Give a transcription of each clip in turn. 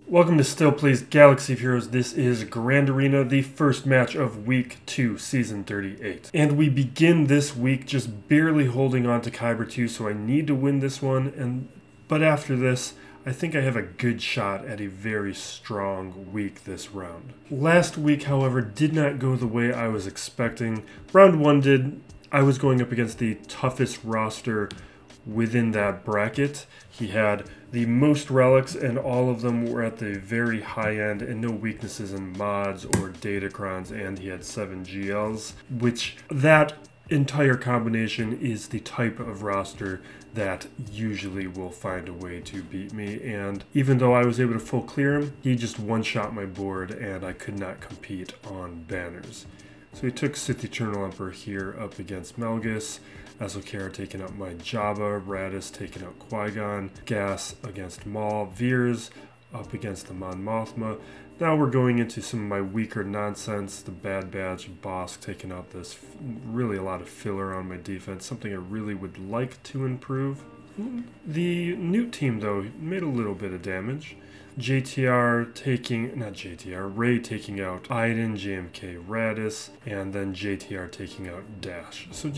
Welcome to Still Plays Galaxy of Heroes. This is Grand Arena, the first match of Week 2, Season 38. And we begin this week just barely holding on to Kyber 2, so I need to win this one. But after this, I think I have a good shot at a very strong week this round. Last week, however, did not go the way I was expecting. Round 1 did. I was going up against the toughest roster within that bracket. He had the most relics, and all of them were at the very high end, and no weaknesses in mods or datacrons, and he had 7 GLs, which that entire combination is the type of roster that usually will find a way to beat me. And even though I was able to full clear him, he just one-shot my board, and I could not compete on banners. So he took Sith Eternal Emperor here up against Melgus, Ahsoka taking out my Jabba, Raddus taking out Qui-Gon, Gas against Maul, Veers up against the Mon Mothma. Now we're going into some of my weaker nonsense, the Bad Batch, Bossk taking out this really a lot of filler on my defense, something I really would like to improve. The Newt team, though, made a little bit of damage. Rey taking out Iden, JMK Raddus, and then JTR taking out Dash. So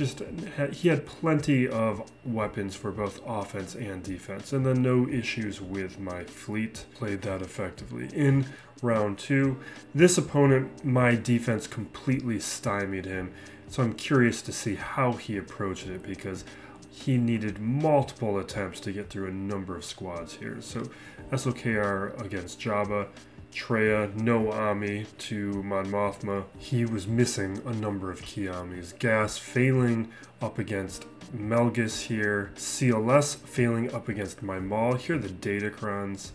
he had plenty of weapons for both offense and defense, and then no issues with my fleet. Played that effectively. In round 2, this opponent, my defense completely stymied him, so I'm curious to see how he approached it, because he needed multiple attempts to get through a number of squads here. So SOKR against Jabba, Traya, no Ami to Mon Mothma. He was missing a number of key Amis. Gas failing up against Melgus here. CLS failing up against my Maul. Here are the datacrons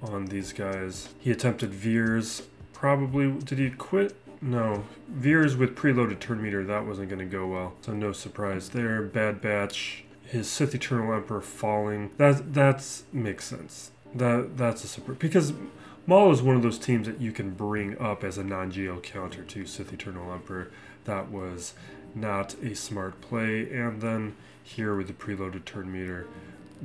on these guys. He attempted Veers. Probably, did he quit? No, Veers with preloaded turn meter, that wasn't going to go well. So no surprise there. Bad Batch, his Sith Eternal Emperor falling. That makes sense. That's a surprise. Because Maul is one of those teams that you can bring up as a non-GL counter to Sith Eternal Emperor. That was not a smart play. And then here with the preloaded turn meter,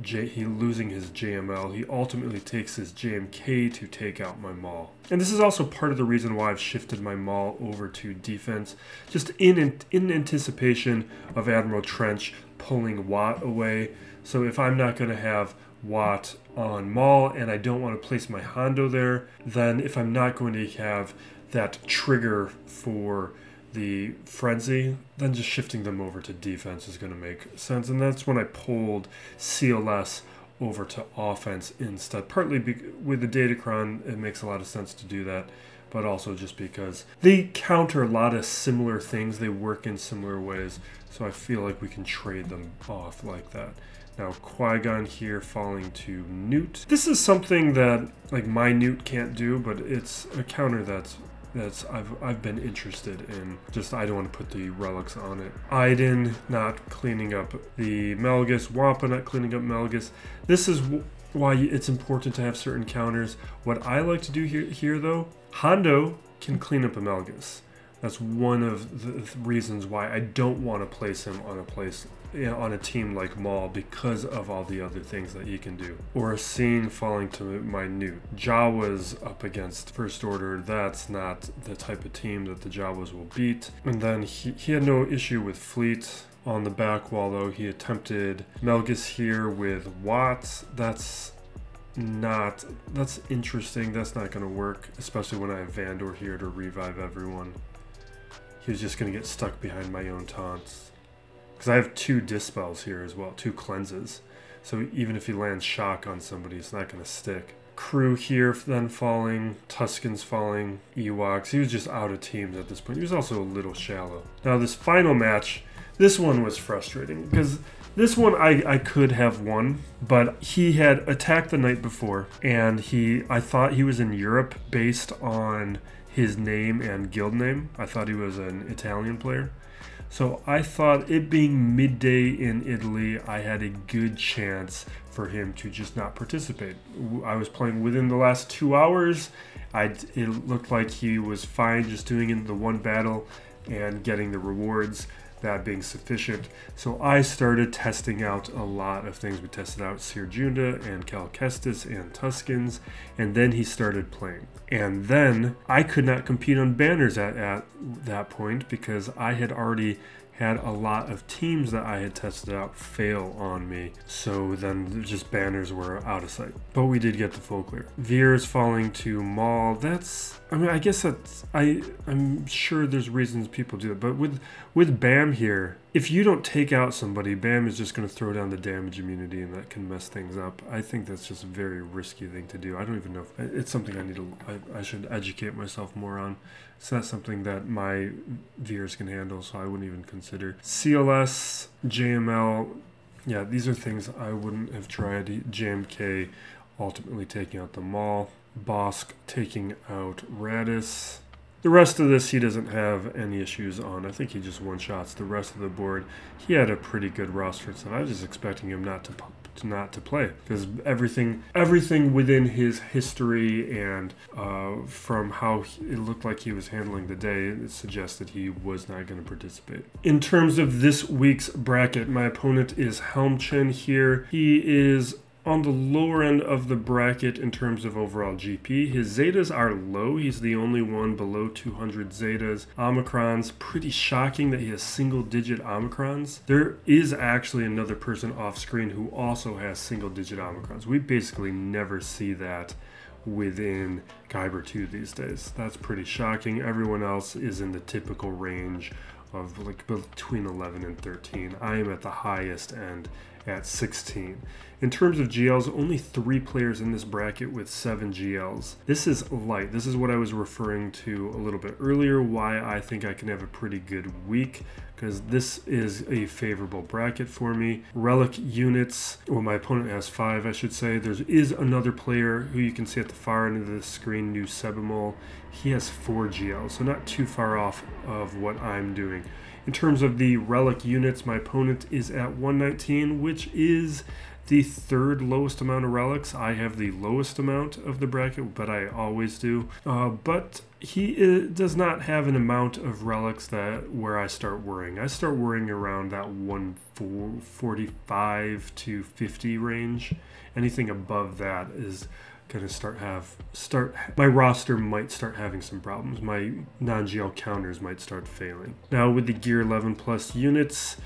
he losing his JML, he ultimately takes his JMK to take out my Maul. And this is also part of the reason why I've shifted my Maul over to defense, just in anticipation of Admiral Trench pulling Watt away. So if I'm not going to have Watt on Maul and I don't want to place my Hondo there, then if I'm not going to have that trigger for the Frenzy, then just shifting them over to defense is going to make sense. And that's when I pulled CLS over to offense instead. Partly with the Datacron, it makes a lot of sense to do that, but also just because they counter a lot of similar things. They work in similar ways, so I feel like we can trade them off like that. Now Qui-Gon here falling to Newt. This is something that like my Newt can't do, but it's a counter that's I've been interested in. Just I don't want to put the relics on it. Iden not cleaning up the Melgus, Wampa not cleaning up Melgus. This is why it's important to have certain counters. What I like to do here though, Hondo can clean up a Melgus. That's one of the reasons why I don't want to place him on a team like Maul, because of all the other things that he can do. Or Scene falling to my Newt. Jawas up against First Order. That's not the type of team that the Jawas will beat. And then he had no issue with fleet. On the back wall though, he attempted Melgus here with Watts. That's interesting. That's not going to work, especially when I have Vandor here to revive everyone. He was just going to get stuck behind my own taunts. Because I have 2 dispels here as well, 2 cleanses. So even if he lands shock on somebody, it's not going to stick. Crew here then falling, Tuskens falling, Ewoks. He was just out of teams at this point. He was also a little shallow. Now this final match, this one was frustrating because this one I could have won, but he had attacked the night before, and I thought he was in Europe based on his name and guild name. I thought he was an Italian player. So I thought, it being midday in Italy, I had a good chance for him to just not participate. I was playing within the last 2 hours. It looked like he was fine just doing it in the one battle and getting the rewards. that being sufficient. So I started testing out a lot of things. We tested out Seer Junda and Cal Kestis and Tuskens, and then he started playing. And then I could not compete on banners at that point because I had already had a lot of teams that I had tested out fail on me. So then just banners were out of sight. But we did get the full clear. Veers falling to Maul. That's, I mean, I guess that's, I'm sure there's reasons people do it. But with Bam here, if you don't take out somebody, Bam is just going to throw down the damage immunity, and that can mess things up. I think that's just a very risky thing to do. I don't even know if it's something I should educate myself more on. It's not something that my Veers can handle, so I wouldn't even consider. CLS, JML, yeah, these are things I wouldn't have tried. JMK ultimately taking out the Maul. Bosk taking out Radis. The rest of this, he doesn't have any issues on. I think he just one-shots the rest of the board. He had a pretty good roster, so I was just expecting him not to play, because everything within his history and from how it looked like he was handling the day, it suggested he was not going to participate. In terms of this week's bracket, my opponent is Helmchen here. He is on the lower end of the bracket in terms of overall GP. His Zetas are low. He's the only one below 200 Zetas. Omicrons, pretty shocking that he has single-digit Omicrons. There is actually another person off screen who also has single-digit Omicrons. We basically never see that within Kyber 2 these days. That's pretty shocking. Everyone else is in the typical range of like between 11 and 13. I am at the highest end at 16. In terms of GLs, only 3 players in this bracket with 7 GLs. This is light. This is what I was referring to a little bit earlier, why I think I can have a pretty good week, because this is a favorable bracket for me. Relic units, well, my opponent has 5, I should say. There is another player who you can see at the far end of the screen, New Sebamol. He has 4 GLs, so not too far off of what I'm doing. In terms of the relic units, my opponent is at 119, which is the 3rd lowest amount of relics. I have the lowest amount of the bracket, but I always do. But he does not have an amount of relics where I start worrying. I start worrying around that 145 to 50 range. Anything above that is going to my roster might start having some problems. My non-GL counters might start failing. Now with the Gear 11 plus units,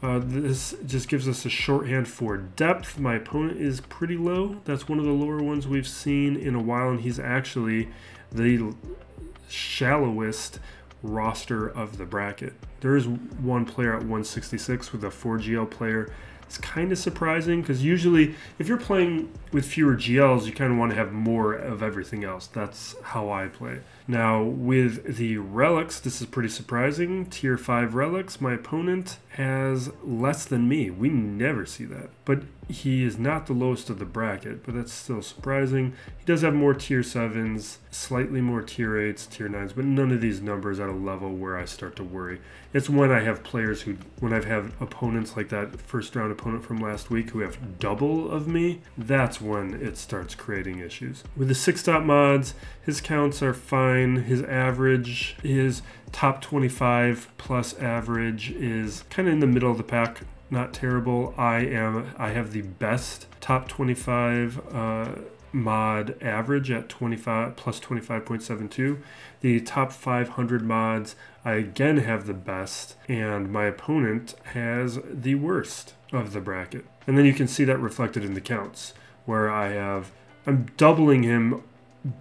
this just gives us a shorthand for depth. My opponent is pretty low. That's one of the lower ones we've seen in a while, and he's actually the shallowest roster of the bracket. There is one player at 166 with a 4GL player. It's kind of surprising, because usually if you're playing with fewer GLs, you kind of want to have more of everything else. That's how I play. Now with the relics, this is pretty surprising. Tier 5 relics, my opponent has less than me. We never see that. But he is not the lowest of the bracket, but that's still surprising. He does have more tier 7s, slightly more tier 8s, tier 9s, but none of these numbers at a level where I start to worry. It's when I have players when I've had opponents like that first round opponent from last week who have double of me, that's when it starts creating issues. With the 6-dot mods, his counts are fine. His average, his top 25 plus average is kind of in the middle of the pack. Not terrible. I have the best top 25 mod average at 25 plus 25.72. The top 500 mods, I again have the best, and my opponent has the worst of the bracket. And then you can see that reflected in the counts, where I'm doubling him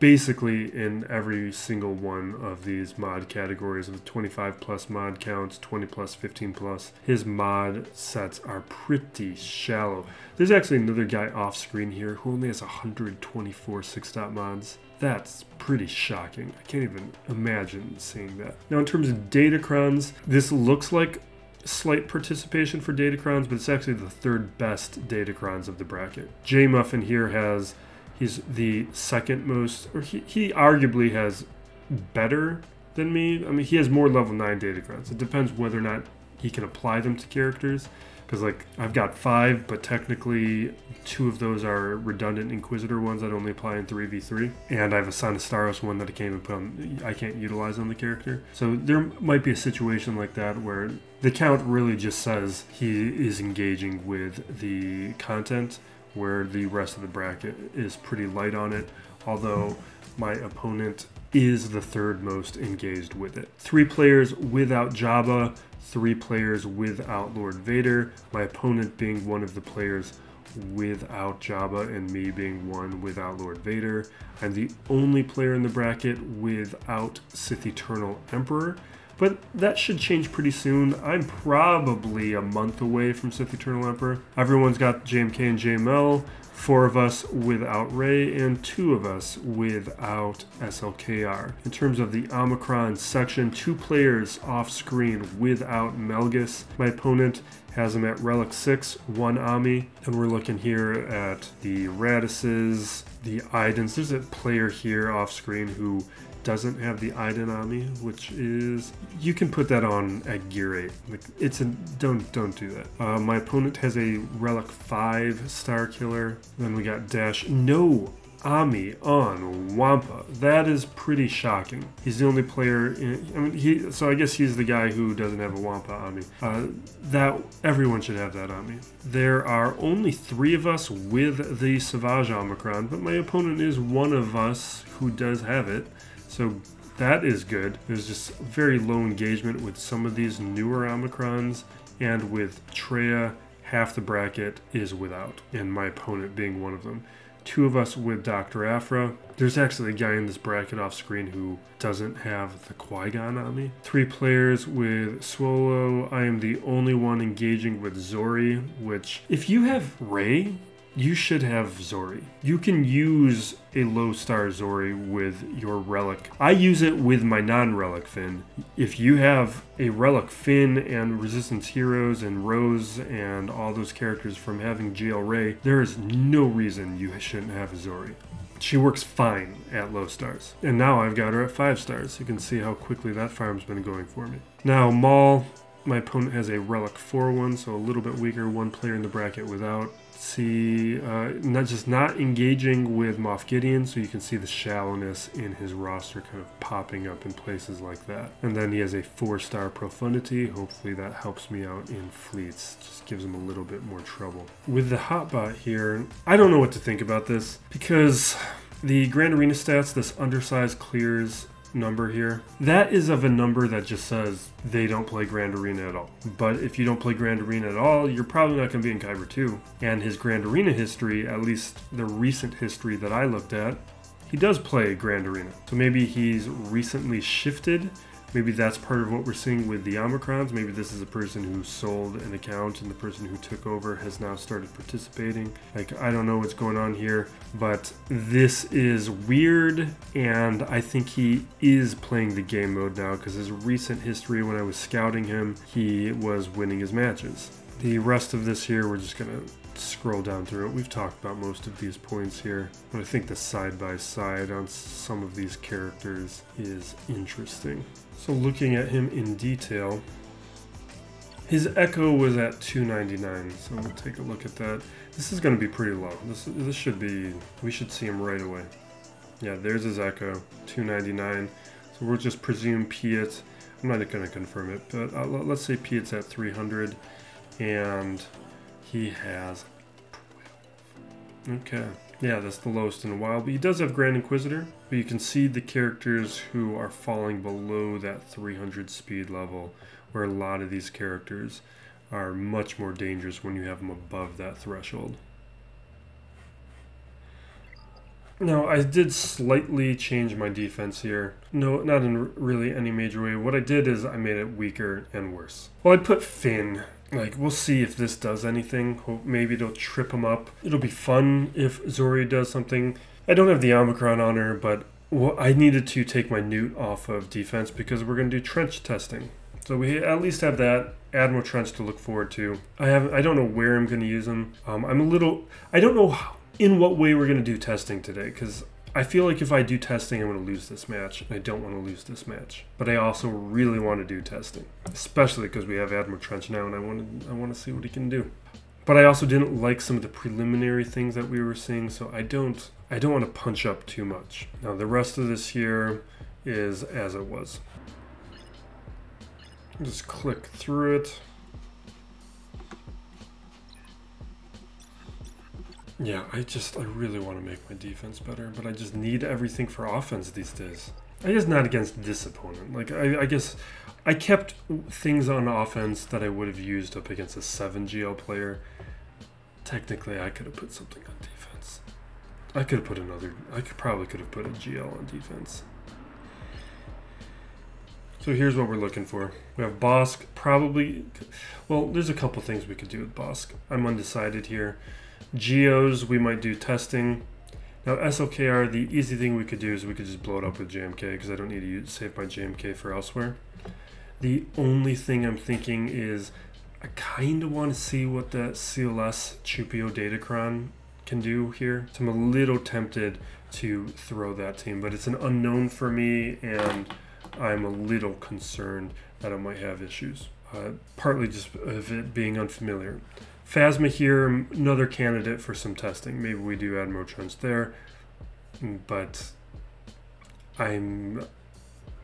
basically in every single one of these mod categories of 25 plus mod counts, 20 plus, 15 plus. His mod sets are pretty shallow. There's actually another guy off screen here who only has 124 6-dot mods. That's pretty shocking. I can't even imagine seeing that. Now in terms of Datacrons, this looks like slight participation for Datacrons, but it's actually the 3rd best Datacrons of the bracket. J Muffin here he's the 2nd most, or he arguably has better than me. I mean, he has more level 9 Datacrons. It depends whether or not he can apply them to characters, because like I've got 5, but technically 2 of those are redundant Inquisitor ones that only apply in 3v3, and I have a Sinistaros one that I can't even put on, I can't utilize on the character. So there might be a situation like that where the count really just says he is engaging with the content, where the rest of the bracket is pretty light on it, although my opponent is the 3rd most engaged with it. 3 players without Jabba, 3 players without Lord Vader, my opponent being one of the players without Jabba and me being one without Lord Vader. I'm the only player in the bracket without Sith Eternal Emperor, but that should change pretty soon. I'm probably a month away from Sith Eternal Emperor. Everyone's got JMK and JML, 4 of us without Rey, and 2 of us without SLKR. In terms of the Omicron section, 2 players off screen without Melgus. My opponent has him at Relic 6, 1 Ami, and we're looking here at the Radises, the Idens. There's a player here off screen who doesn't have the Iden Ami, which is, you can put that on at gear 8. Like, it's a, don't do that. My opponent has a Relic 5 Starkiller. Then we got Dash. No Ami on Wampa. That is pretty shocking. He's the only player in, so I guess he's the guy who doesn't have a Wampa Ami. That everyone should have that Ami. There are only 3 of us with the Savage Omicron, but my opponent is one of us who does have it. So that is good. There's just very low engagement with some of these newer Omicrons, and with Traya, half the bracket is without, and my opponent being one of them. 2 of us with Dr. Aphra. There's actually a guy in this bracket off screen who doesn't have the Qui-Gon Ami. 3 players with Swolo. I am the only one engaging with Zori, which, if you have Rey, you should have Zori. You can use a low star Zori with your Relic. I use it with my non-Relic Finn. If you have a Relic Finn and Resistance Heroes and Rose and all those characters from having GL Rey, there is no reason you shouldn't have a Zori. She works fine at low stars. And now I've got her at 5 stars. You can see how quickly that farm's been going for me. Now Maul, my opponent has a Relic 4 one, so a little bit weaker, 1 player in the bracket without. See, not engaging with Moff Gideon, so you can see the shallowness in his roster kind of popping up in places like that. And then he has a 4-star Profundity. Hopefully that helps me out in fleets. Just gives him a little bit more trouble. With the Hotbot here, I don't know what to think about this, because the Grand Arena stats, this undersized clears number here, that is of a number that just says they don't play Grand Arena at all. But if you don't play Grand Arena at all, you're probably not going to be in Kyber 2. And his Grand Arena history, at least the recent history that I looked at, he does play Grand Arena. So maybe he's recently shifted. Maybe that's part of what we're seeing with the Omicrons. Maybe this is a person who sold an account and the person who took over has now started participating. Like, I don't know what's going on here, but this is weird, and I think he is playing the game mode now, because his recent history, when I was scouting him, he was winning his matches. The rest of this here, we're just gonna scroll down through it. We've talked about most of these points here, but I think the side-by-side on some of these characters is interesting. So looking at him in detail, his Echo was at 299, so we'll take a look at that. This is going to be pretty low. This should be, we should see him right away. Yeah, there's his Echo, 299. So we'll just presume Piet. I'm not going to confirm it, but let's say Piet's at 300, and he has 12. Okay. Yeah, that's the lowest in a while, but he does have Grand Inquisitor. But you can see the characters who are falling below that 300 speed level, where a lot of these characters are much more dangerous when you have them above that threshold. Now, I did slightly change my defense here. No, not in really any major way. What I did is I made it weaker and worse. Well, I put Finn. Like, we'll see if this does anything. Hope maybe it'll trip him up. It'll be fun if Zori does something. I don't have the Omicron on her, but I needed to take my Newt off of defense because we're going to do trench testing. So we at least have that Admiral Trench to look forward to. I don't know where I'm going to use him. I don't know in what way we're going to do testing today, because I feel like if I do testing, I'm going to lose this match. I don't want to lose this match. But I also really want to do testing, especially because we have Admiral Trench now, and I want to see what he can do. But I also didn't like some of the preliminary things that we were seeing, so I don't want to punch up too much. Now the rest of this here is as it was. Just click through it. Yeah, I really want to make my defense better, but I just need everything for offense these days. I guess not against this opponent. Like, I guess I kept things on offense that I would have used up against a 7 GL player. Technically, I could have put something on defense. I probably could have put a GL on defense. So here's what we're looking for. We have Bossk, probably, well, there's a couple things we could do with Bossk. I'm undecided here. Geos, we might do testing. Now SLKR, the easy thing we could do is we could just blow it up with JMK because I don't need to save my JMK for elsewhere. The only thing I'm thinking is I kind of want to see what the CLS Chupio Datacron can do here. So I'm a little tempted to throw that team, but it's an unknown for me and I'm a little concerned that I might have issues. Partly just of it being unfamiliar. Phasma here, another candidate for some testing. Maybe we do Admiral Trench there, but I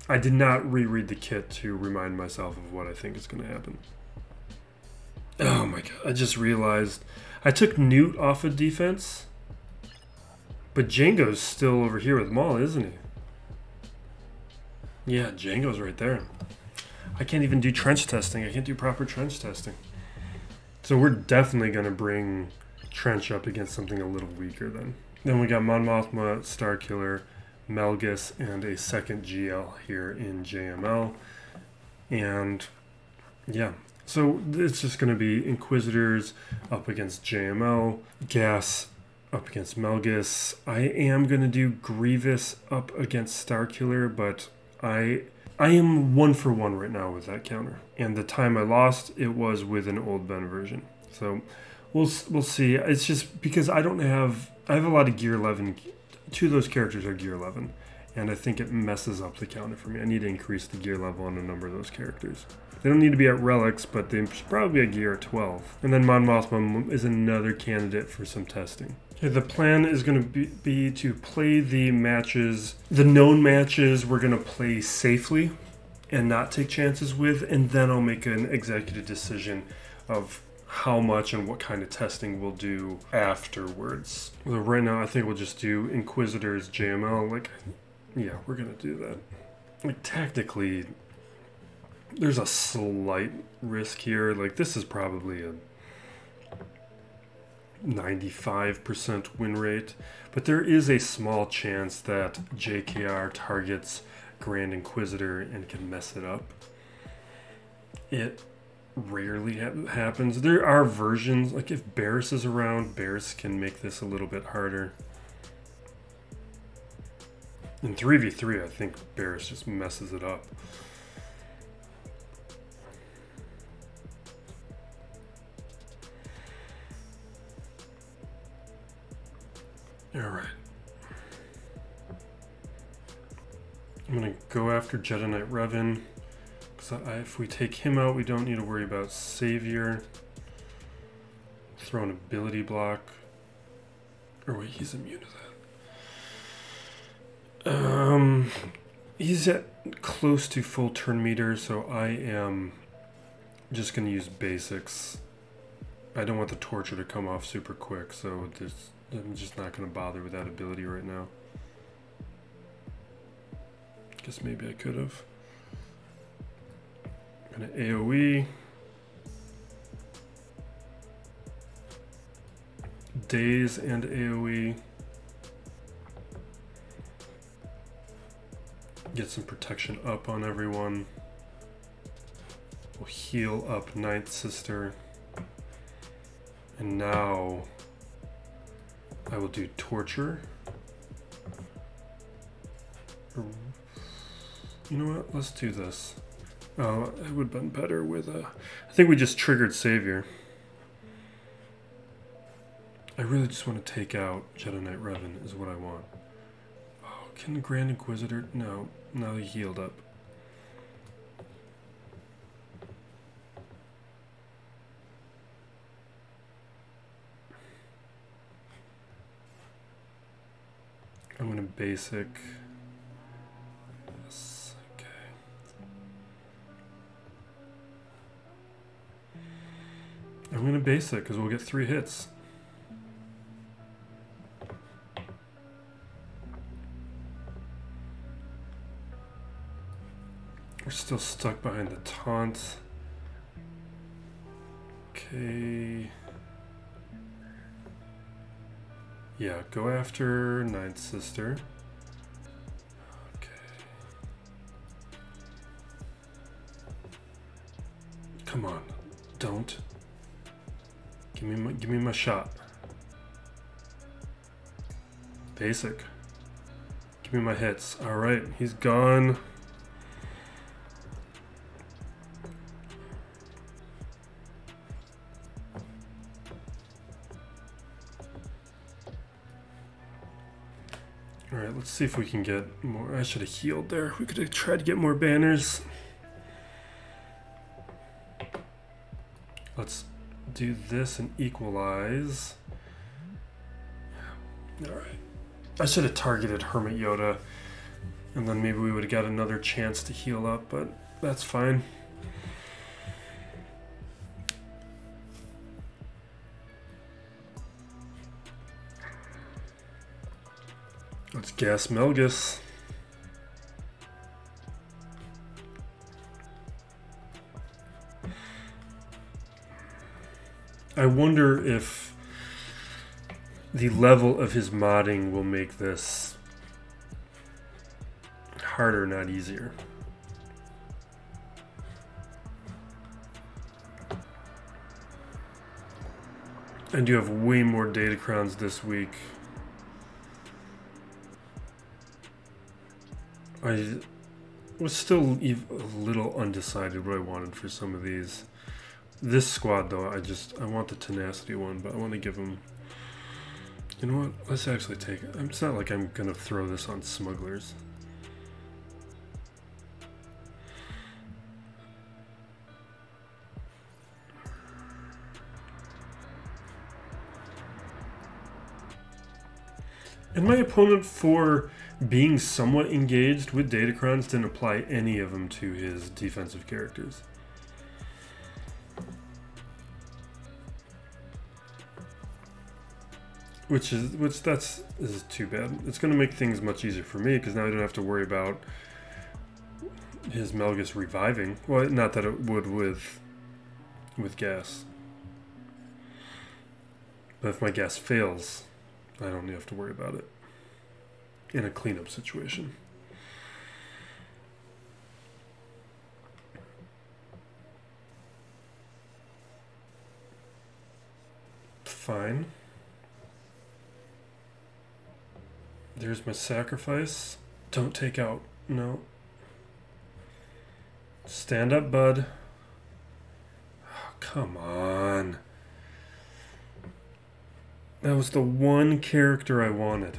did not reread the kit to remind myself of what I think is going to happen. Oh my god, I just realized I took Newt off of defense, but Django's still over here with Maul, isn't he? Yeah, Django's right there. I can't even do trench testing. I can't do proper trench testing. So we're definitely going to bring Trench up against something a little weaker then. Then we got Mon Mothma, Starkiller, Melgus, and a second GL here in JML. And yeah, so it's just going to be Inquisitors up against JML, Gas up against Melgus. I am going to do Grievous up against Starkiller, but I am 1-for-1 right now with that counter. And the time I lost, it was with an old Ben version. So we'll see. It's just because I have a lot of Gear 11. 2 of those characters are Gear 11. And I think it messes up the counter for me. I need to increase the gear level on a number of those characters. They don't need to be at relics, but they should probably be at gear 12. And then Mon Mothma is another candidate for some testing. Okay, the plan is going to be to play the matches, the known matches we're going to play safely and not take chances with, and then I'll make an executive decision of how much and what kind of testing we'll do afterwards. Well, right now I think we'll just do Inquisitors JML. Like, yeah, we're going to do that. Like, tactically, there's a slight risk here. Like, this is probably a 95% win rate, but there is a small chance that JKR targets Grand Inquisitor and can mess it up. It rarely happens. There are versions, like if Barris is around, Barris can make this a little bit harder. In 3v3, I think Barris just messes it up. All right. I'm going to go after Jedi Knight Revan. Because if we take him out, we don't need to worry about Savior. Throw an ability block. Or wait, he's immune to that. He's at close to full turn meter, so I am just going to use basics. I don't want the Torture to come off super quick, so I'm just not going to bother with that ability right now. Guess maybe I could have. Gonna AoE. Daze and AoE. Get some protection up on everyone. We'll heal up Ninth Sister. And now I will do Torture. You know what? Let's do this. Oh, it would have been better with I think we just triggered Savior. I really just want to take out Jedi Knight Revan is what I want. Can the Grand Inquisitor? No. No, he healed up. I'm gonna basic. Yes, okay. I'm gonna basic because we'll get 3 hits. We're still stuck behind the taunt. Okay. Yeah, go after Ninth Sister. Okay. Come on, don't. Give me my shot. Basic. Give me my hits. All right, he's gone. Alright, let's see if we can get more. I should have healed there. We could have tried to get more banners. Let's do this and equalize. Alright. I should have targeted Hermit Yoda, and then maybe we would have got another chance to heal up, but that's fine. Let's gas Melgus. I wonder if the level of his modding will make this harder, not easier. I do have way more Datacrons this week. I was still a little undecided what I wanted for some of these. This squad, though, I want the Tenacity one, but I want to give him... You know what? Let's actually take it. It's not like I'm going to throw this on Smugglers. And my opponent, for being somewhat engaged with Datacrons, didn't apply any of them to his defensive characters. Which is too bad. It's going to make things much easier for me, because now I don't have to worry about his Melgus reviving. Well, not that it would with gas. But if my gas fails, I don't have to worry about it in a cleanup situation. Fine. There's my sacrifice. Don't take out. No. Stand up, bud. Oh, come on. That was the one character I wanted.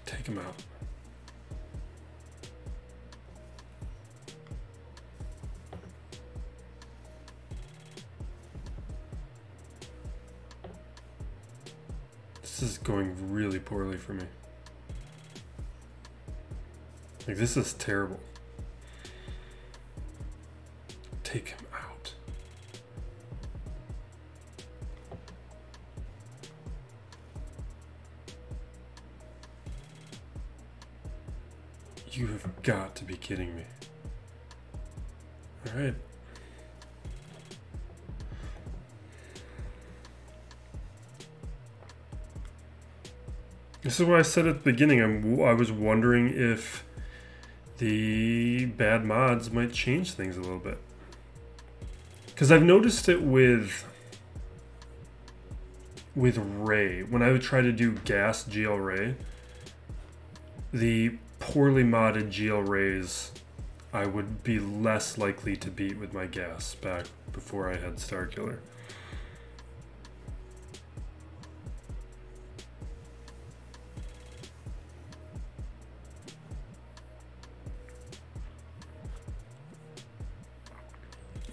Take him out. This is going really poorly for me. Like, this is terrible. Take him out. You have got to be kidding me. All right. This is what I said at the beginning. I was wondering if the bad mods might change things a little bit. Because I've noticed it with Rey. When I would try to do gas GL Rey, the poorly modded GL Reys I would be less likely to beat with my gas back before I had Starkiller.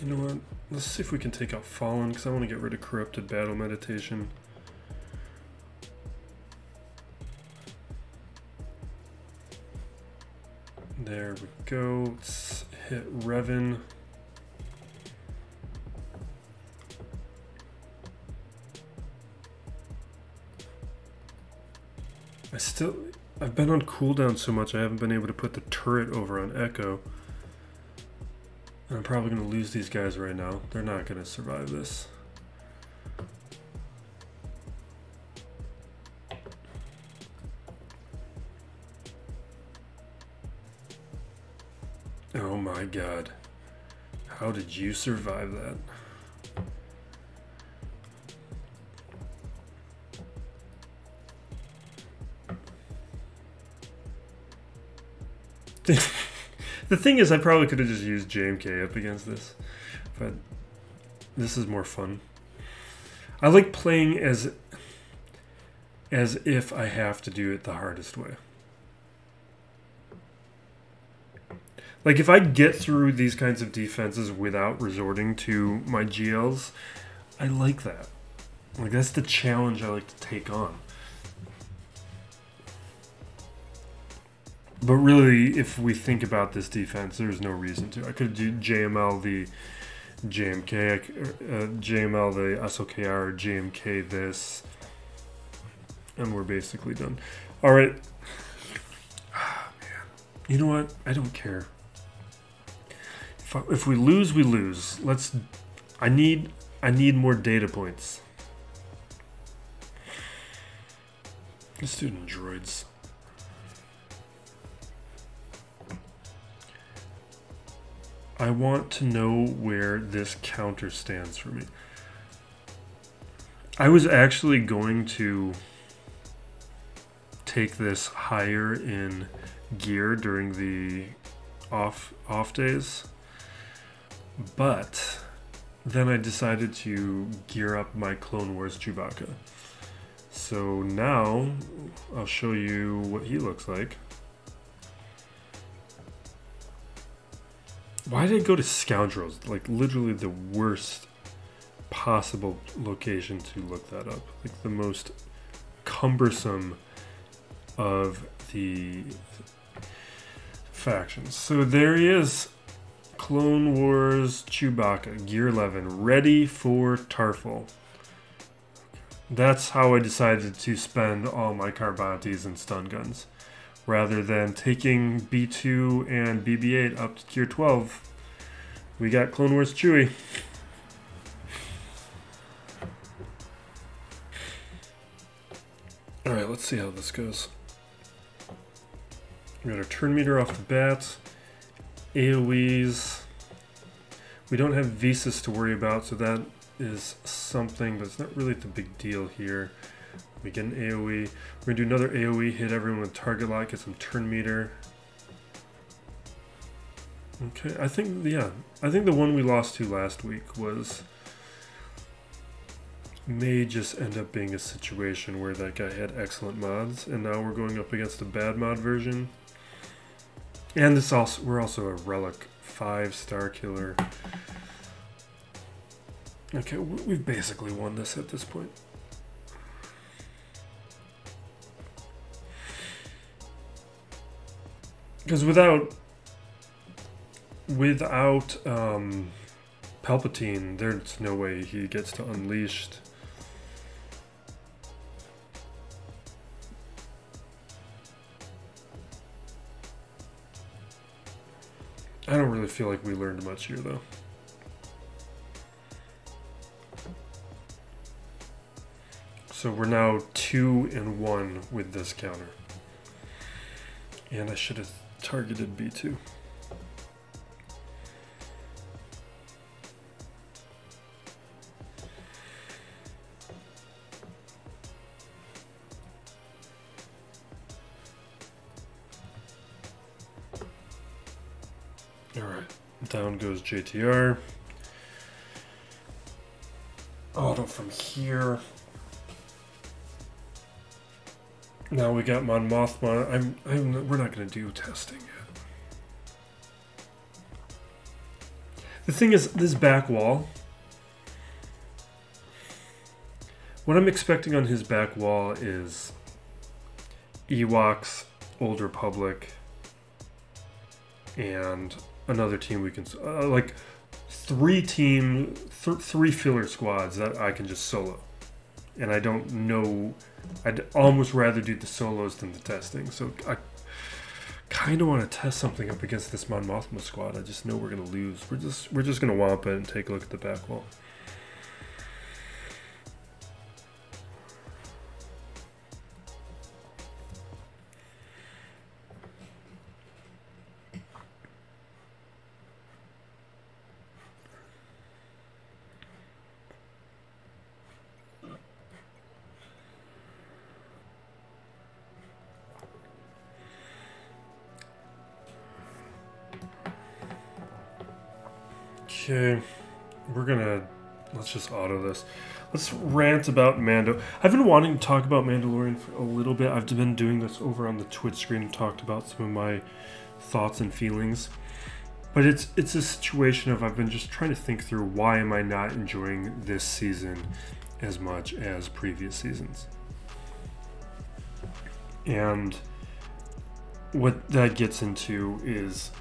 You know what? Let's see if we can take out Fallen, because I want to get rid of Corrupted Battle Meditation. There we go. Let's hit Revan. I've been on cooldown so much I haven't been able to put the turret over on Echo. And I'm probably going to lose these guys right now. They're not going to survive this. Oh my god. How did you survive that? The thing is, I probably could have just used JMK up against this, but this is more fun. I like playing as if I have to do it the hardest way. Like, if I get through these kinds of defenses without resorting to my GLs, I like that. Like, that's the challenge I like to take on. But really, if we think about this defense, there's no reason to. I could do JML the JMK, JML the SOKR, JMK this, and we're basically done. All right. Oh, man. You know what? I don't care. If we lose, we lose. I need more data points. Let's do droids. I want to know where this counter stands for me. I was actually going to take this higher in gear during the off days, but then I decided to gear up my Clone Wars Chewbacca. So now I'll show you what he looks like. Why did I go to Scoundrels? Like, literally the worst possible location to look that up. Like, the most cumbersome of the factions. So there he is. Clone Wars Chewbacca, Gear 11, ready for Tarful. That's how I decided to spend all my Carbantes and stun guns, rather than taking B2 and BB8 up to tier 12. We got Clone Wars Chewie. Alright, let's see how this goes. We got our turn meter off the bat. AoEs. We don't have Visas to worry about, so that is something, but it's not really the big deal here. We get an AoE. We're going to do another AoE, hit everyone with target lock, get some turn meter. Okay, I think the one we lost to last week may just end up being a situation where that guy had excellent mods, and now we're going up against a bad mod version. And we're also a Relic 5-star killer. Okay, we've basically won this at this point. Because without Palpatine, there's no way he gets to Unleashed. I don't really feel like we learned much here, though. So we're now 2-1 with this counter. And I should have targeted B2. Alright, down goes JTR. Auto from here. Now we got Mon Mothma. We're not going to do testing yet. The thing is, this back wall, what I'm expecting on his back wall is Ewoks, Old Republic, and another team we can, like three filler squads that I can just solo. And I don't know, I'd almost rather do the solos than the testing. So I kind of want to test something up against this Mon Mothma squad. I just know we're going to lose. We're just going to wamp it and take a look at the back wall. Okay, let's just auto this. Let's rant about Mando. I've been wanting to talk about Mandalorian for a little bit. I've been doing this over on the Twitch screen and talked about some of my thoughts and feelings. But it's a situation of I've been just trying to think through why am I not enjoying this season as much as previous seasons. And what that gets into is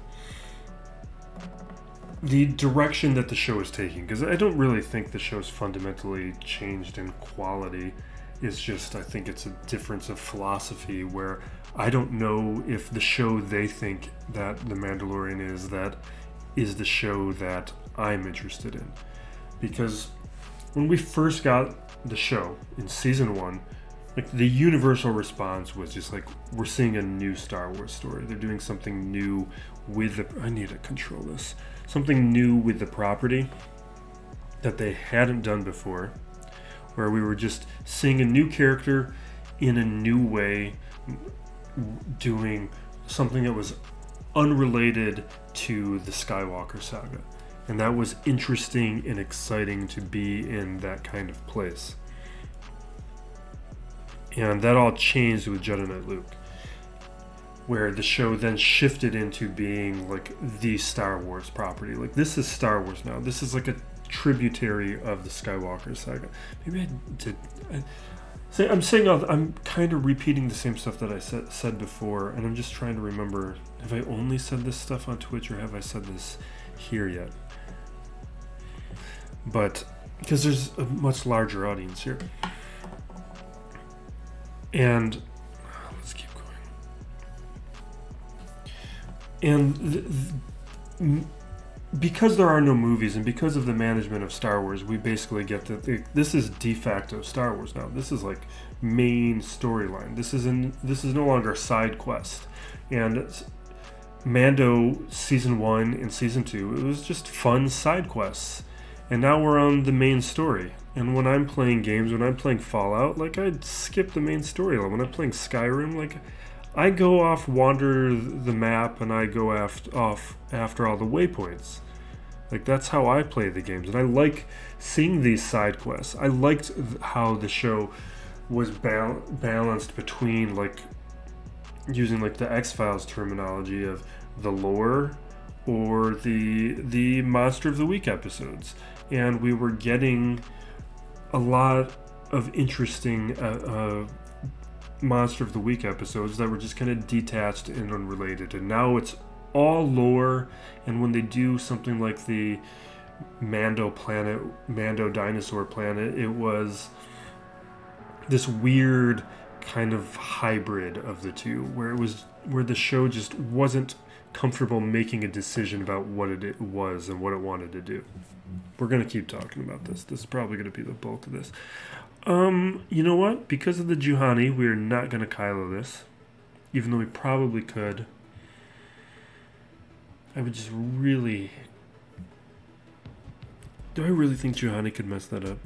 the direction that the show is taking, because I don't really think the show's fundamentally changed in quality. It's just, I think it's a difference of philosophy where I don't know if the show they think that The Mandalorian is the show that I'm interested in. Because when we first got the show in season 1, like the universal response was just like, we're seeing a new Star Wars story. They're doing something new with the, I need to control this. Something new with the property that they hadn't done before, where we were just seeing a new character in a new way, doing something that was unrelated to the Skywalker saga. And that was interesting and exciting to be in that kind of place. And that all changed with Jedi Knight Luke, where the show then shifted into being like the Star Wars property. Like, this is Star Wars now. This is like a tributary of the Skywalker saga. Maybe I did. I'm kind of repeating the same stuff that I said before, and I'm just trying to remember, have I only said this stuff on Twitch or have I said this here yet? But because there's a much larger audience here. And let's keep going. And because there are no movies and because of the management of Star Wars, we basically get that this is de facto Star Wars now. This is like main storyline. This is no longer a side quest. And Mando season 1 and season 2, it was just fun side quests. And now we're on the main story. And when I'm playing games, when I'm playing Fallout, like, I'd skip the main storyline. When I'm playing Skyrim, like, I go off, wander the map, and I go off after all the waypoints. Like, that's how I play the games. And I like seeing these side quests. I liked how the show was balanced between, like, using, like, the X-Files terminology of the lore or the Monster of the Week episodes. And we were getting a lot of interesting Monster of the Week episodes that were just kind of detached and unrelated. And now it's all lore, and when they do something like the Mando dinosaur planet, it was this weird kind of hybrid of the two, where the show just wasn't comfortable making a decision about what it was and what it wanted to do. We're going to keep talking about this. This is probably going to be the bulk of this. You know what? Because of the Juhani, we're not going to Kylo this. Even though we probably could. I would just really... Do I really think Juhani could mess that up?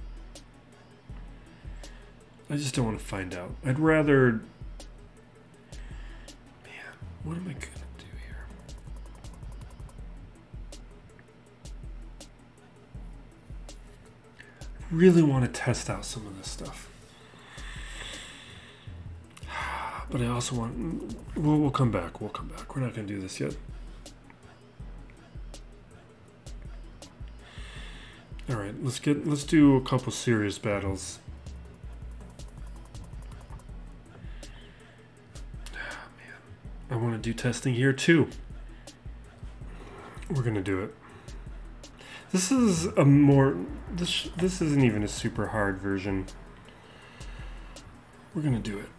I just don't want to find out. I'd rather... Man, what am I going to do here? I really want to test out some of this stuff. But I also want... We'll come back. We'll come back. We're not going to do this yet. let's do a couple serious battles. Ah, man. I want to do testing here too. We're gonna do it. This is a more this isn't even a super hard version. We're gonna do it.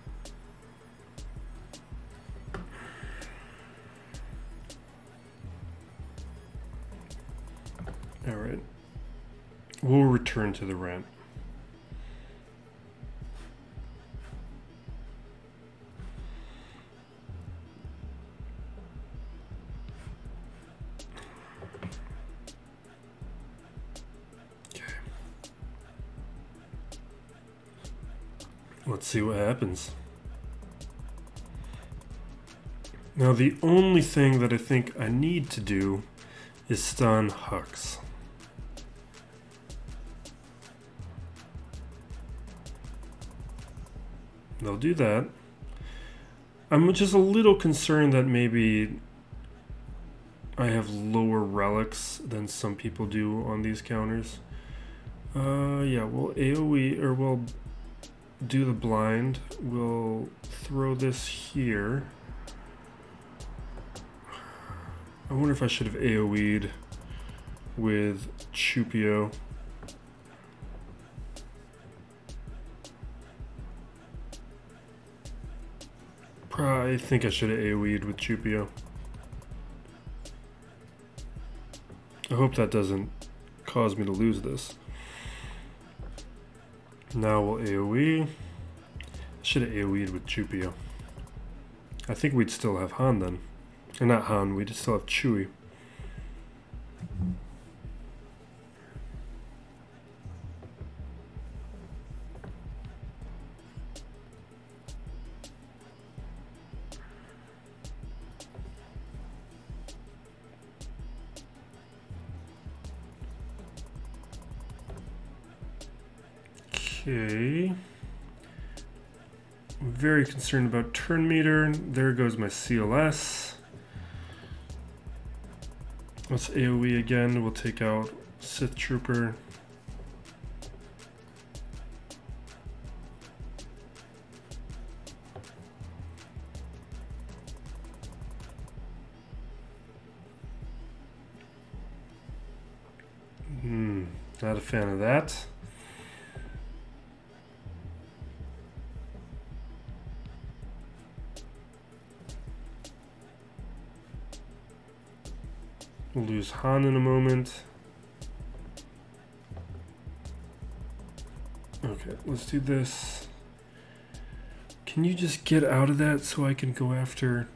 All right. We'll return to the ramp. Okay. Let's see what happens. Now the only thing that I think I need to do is stun Hux. They'll do that. I'm just a little concerned that maybe I have lower relics than some people do on these counters. Yeah, we'll AoE, or we'll do the blind. We'll throw this here. I wonder if I should have AoE'd with Chupio. I think I should have AoE'd with Chupio. I hope that doesn't cause me to lose this. Now we'll AoE. I should have AoE'd with Chupio. I think we'd still have Han then. Or not Han, we'd still have Chewie. Okay. I'm very concerned about turn meter. There goes my CLS. Let's AoE again. We'll take out Sith Trooper. Not a fan of that. We'll lose Han in a moment. Okay, let's do this. Can you just get out of that so I can go after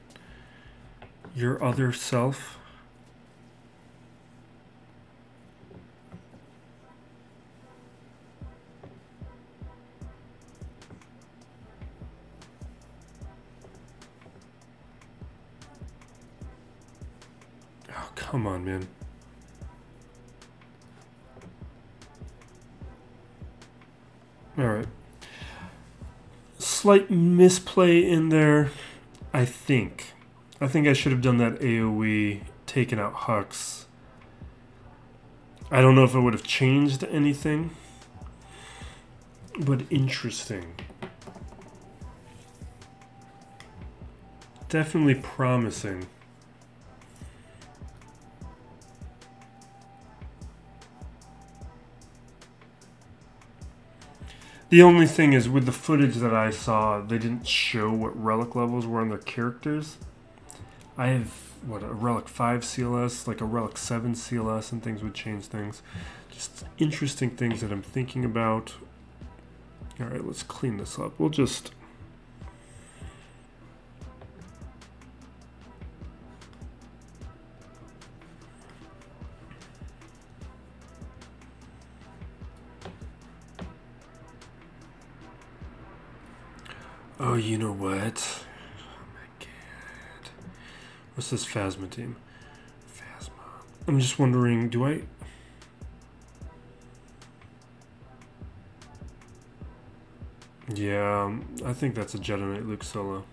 your other self? Come on, man. Alright. Slight misplay in there, I think. I think I should have done that AoE, taken out Hux. I don't know if it would have changed anything, but interesting. Definitely promising. The only thing is, with the footage that I saw, they didn't show what relic levels were on their characters. I have, what, a relic 5 CLS, like a relic 7 CLS, and things would change things. Just interesting things that I'm thinking about. Alright, let's clean this up. We'll just... Oh, you know what? Oh my god. What's this Phasma team? Phasma. I'm just wondering, do I... Yeah, I think that's a Jedi Knight Luke Solo.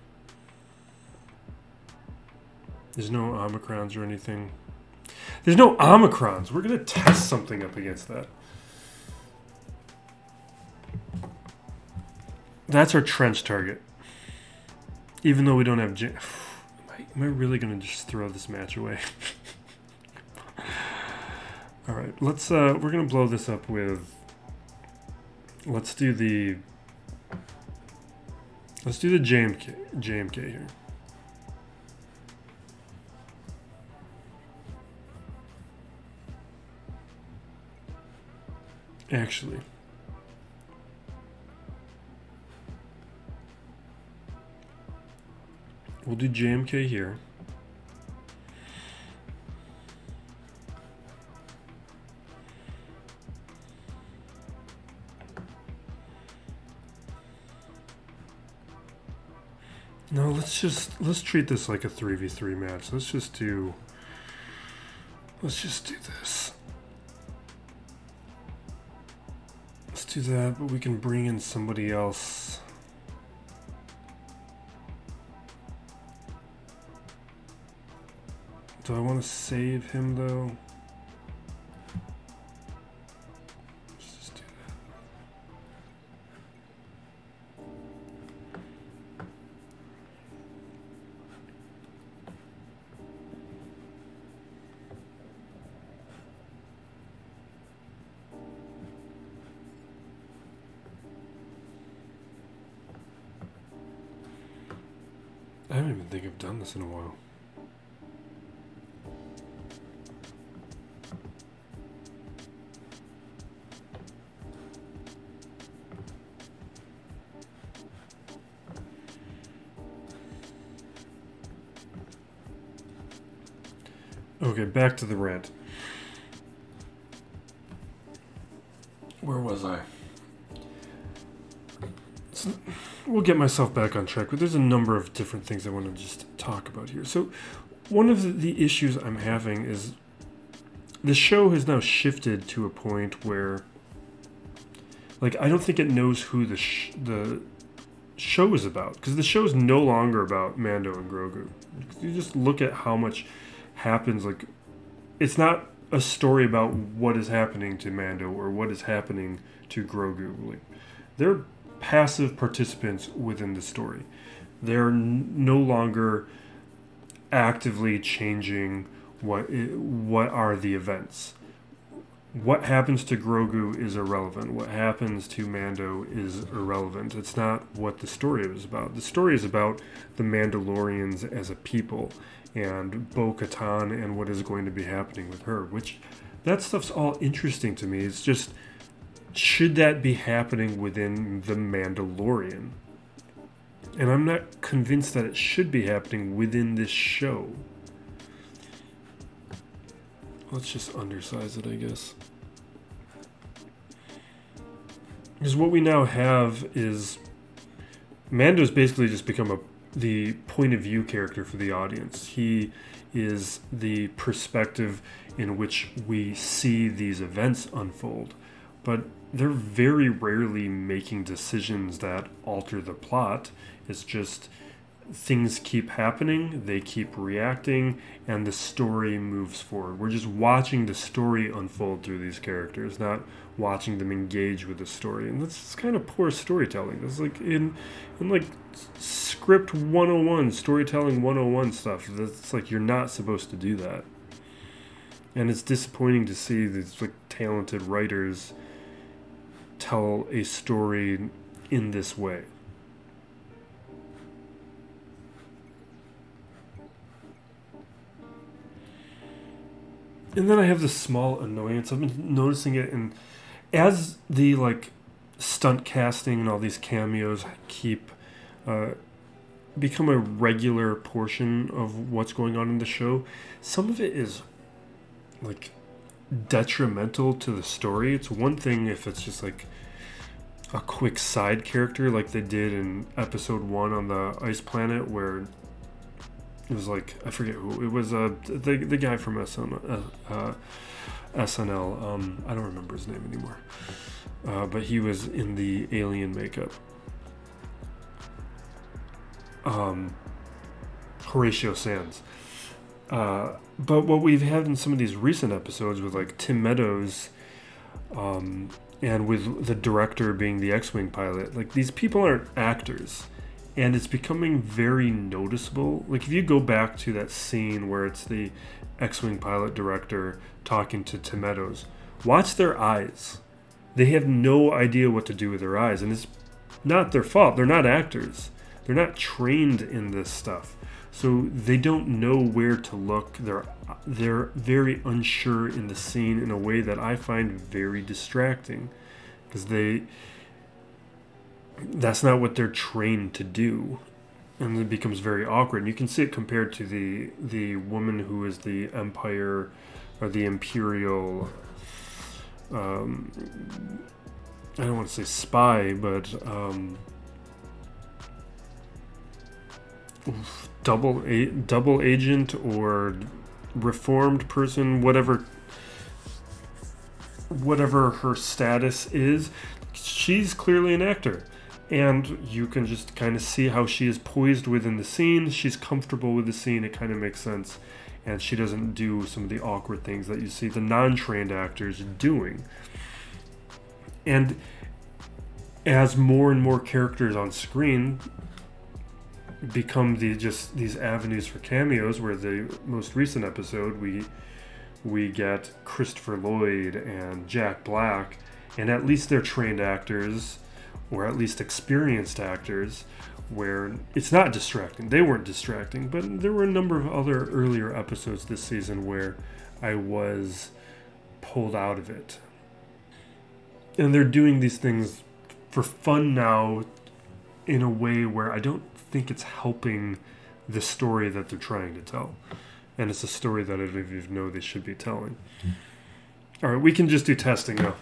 There's no Omicrons or anything. There's no Omicrons! We're gonna test something up against that. That's our trench target. Even though we don't have... Am I really going to just throw this match away? Alright, let's... we're going to blow this up with... Let's do the JMK here. Actually, we'll do JMK here. No, let's treat this like a 3v3 match. Let's just do this. Let's do that, but we can bring in somebody else. Do I want to save him though? Let's just do that. I don't even think I've done this in a while. Okay, back to the rant. Where was I? We'll get myself back on track, but there's a number of different things I want to just talk about here. So one of the issues I'm having is the show has now shifted to a point where, like, I don't think it knows who the show is about, because the show is no longer about Mando and Grogu. You just look at how much happens. Like, it's not a story about what is happening to Mando or what is happening to Grogu. Like, they're passive participants within the story. They're no longer actively changing what are the events. What happens to Grogu is irrelevant. What happens to Mando is irrelevant. It's not what the story is about. The story is about the Mandalorians as a people and Bo-Katan and what is going to be happening with her, which that stuff's all interesting to me. It's just, should that be happening within the Mandalorian? And I'm not convinced that it should be happening within this show. Let's just undersize it, I guess. Because what we now have is Mando's basically just become the point of view character for the audience. He is the perspective in which we see these events unfold. But they're very rarely making decisions that alter the plot. It's just things keep happening, they keep reacting, and the story moves forward. We're just watching the story unfold through these characters, not watching them engage with the story. And that's kind of poor storytelling. That's like in like script 101, storytelling 101 stuff. That's like, you're not supposed to do that. And it's disappointing to see these like talented writers tell a story in this way. And then I have this small annoyance. I've been noticing it, and as the like stunt casting and all these cameos keep become a regular portion of what's going on in the show, some of it is like detrimental to the story. It's one thing if it's just like a quick side character like they did in episode 1 on the ice planet, where it was like, I forget who it was, the guy from SNL. I don't remember his name anymore, but he was in the alien makeup. Horatio Sands. But what we've had in some of these recent episodes with like Tim Meadows and with the director being the X-Wing pilot, like these people aren't actors, and it's becoming very noticeable. Like if you go back to that scene where it's the X-Wing pilot director talking to Tim Meadows, watch their eyes. They have no idea what to do with their eyes, and it's not their fault. They're not actors. They're not trained in this stuff. So they don't know where to look. They're very unsure in the scene in a way that I find very distracting, because that's not what they're trained to do, and it becomes very awkward. And you can see it compared to the woman who is the Empire or the Imperial. I don't want to say spy, but double agent or reformed person, whatever her status is. She's clearly an actor, and you can just kind of see how she is poised within the scene. She's comfortable with the scene. It kind of makes sense, and she doesn't do some of the awkward things that you see the non-trained actors doing. And as more and more characters on screen become these avenues for cameos, where the most recent episode we get Christopher Lloyd and Jack Black, and at least they're trained actors, or at least experienced actors, where it's not distracting. They weren't distracting, but there were a number of other earlier episodes this season where I was pulled out of it. And they're doing these things for fun now in a way where I don't think it's helping the story that they're trying to tell. And it's a story that I don't even know they should be telling. All right, we can just do testing now.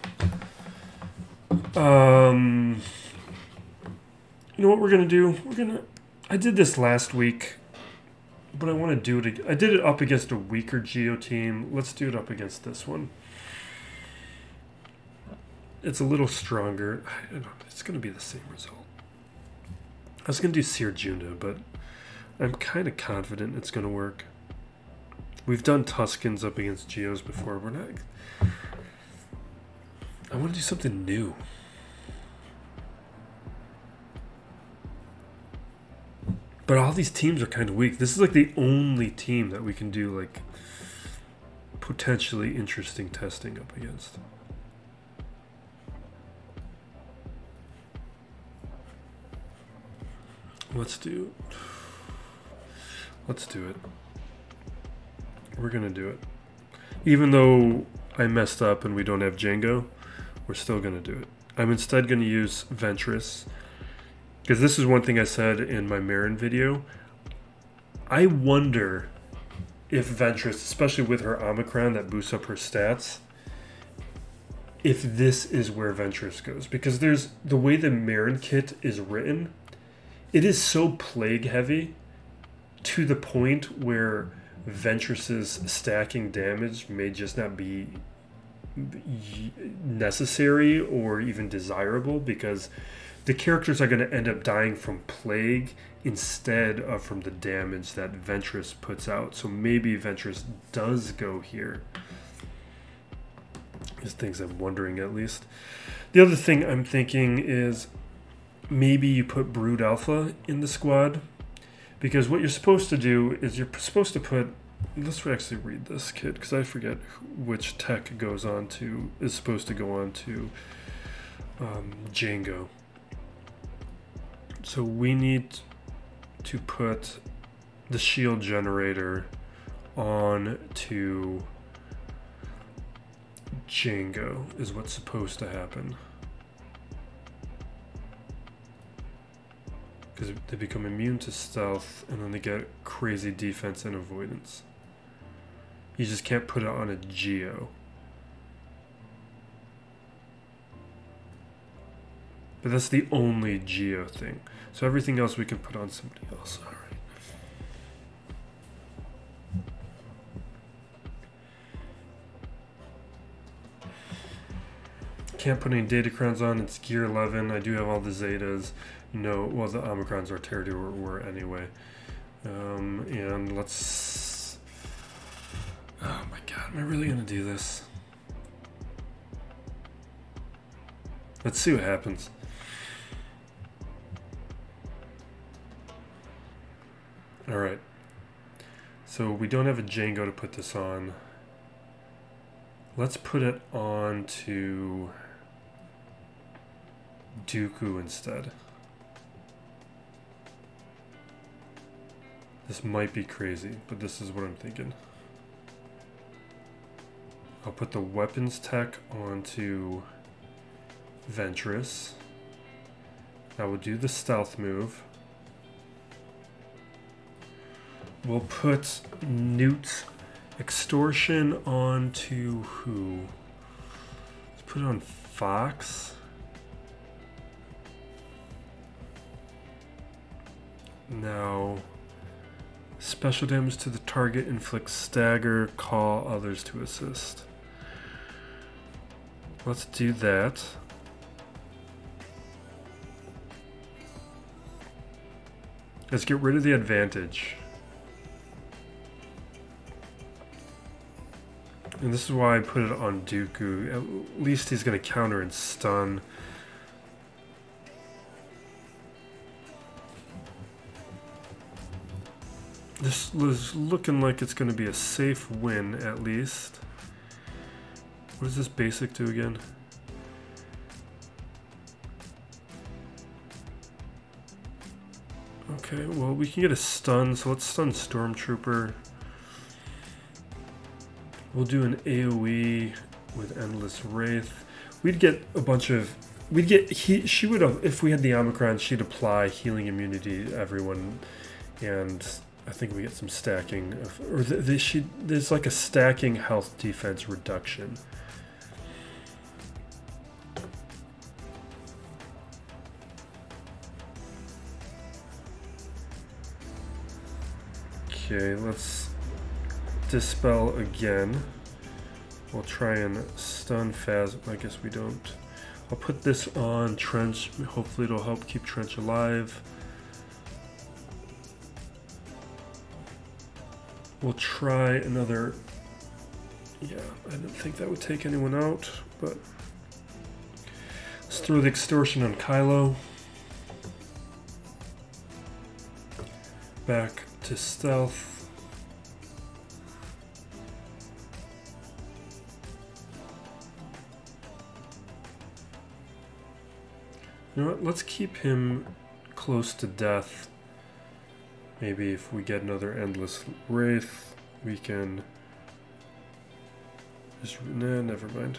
You know what we're going to do? I did this last week, but I want to do it again. I did it up against a weaker Geo team. Let's do it up against this one. It's a little stronger. It's going to be the same result. I was going to do Seer Juna, but I'm kind of confident it's going to work. We've done Tuskens up against Geos before. I want to do something new. But all these teams are kind of weak. This is like the only team that we can do like potentially interesting testing up against. Let's do it. We're gonna do it. Even though I messed up and we don't have Django, we're still gonna do it. I'm instead gonna use Ventress, because this is one thing I said in my Marin video. I wonder if Ventress, especially with her Omicron that boosts up her stats, if this is where Ventress goes. Because there's the way the Marin kit is written, it is so plague heavy to the point where Ventress's stacking damage may just not be necessary or even desirable, because the characters are going to end up dying from plague instead of from the damage that Ventress puts out. So maybe Ventress does go here. There's things I'm wondering, at least. The other thing I'm thinking is maybe you put Brood Alpha in the squad, because what you're supposed to do is you're supposed to put, let's actually read this kit because I forget which tech is supposed to go on to Django. So we need to put the shield generator on to Django is what's supposed to happen. Because they become immune to stealth, and then they get crazy defense and avoidance. You just can't put it on a Geo. But that's the only Geo thing. So everything else we can put on somebody else. All right. Can't put any Datacrons on. It's Gear 11. I do have all the Zetas. No, well, the Omicrons are Terra were anyway. And let's... Oh my god, am I really going to do this? Let's see what happens. Alright. So we don't have a Django to put this on. Let's put it on to Dooku instead. This might be crazy, but this is what I'm thinking. I'll put the weapons tech onto Ventress. I will do the stealth move. We'll put Newt Extortion onto who? Let's put it on Fox. Now, special damage to the target, inflicts stagger, call others to assist. Let's do that. Let's get rid of the advantage. And this is why I put it on Dooku. At least he's going to counter and stun. This is looking like it's going to be a safe win, at least. What does this basic do again? Okay, well, we can get a stun, so let's stun Stormtrooper. We'll do an AoE with Endless Wraith. We'd get a bunch of... She would have... If we had the Omicron, she'd apply healing immunity to everyone. And I think we get some stacking. There's like a stacking health defense reduction. Okay, let's dispel again. We'll try and stun Phasma. I guess we don't. I'll put this on Trench. Hopefully it'll help keep Trench alive. We'll try another... Yeah, I don't think that would take anyone out, but... Let's throw the Extortion on Kylo. Back to stealth. You know what? Let's keep him close to death. Maybe if we get another Endless Wraith, we can just... Nah, never mind.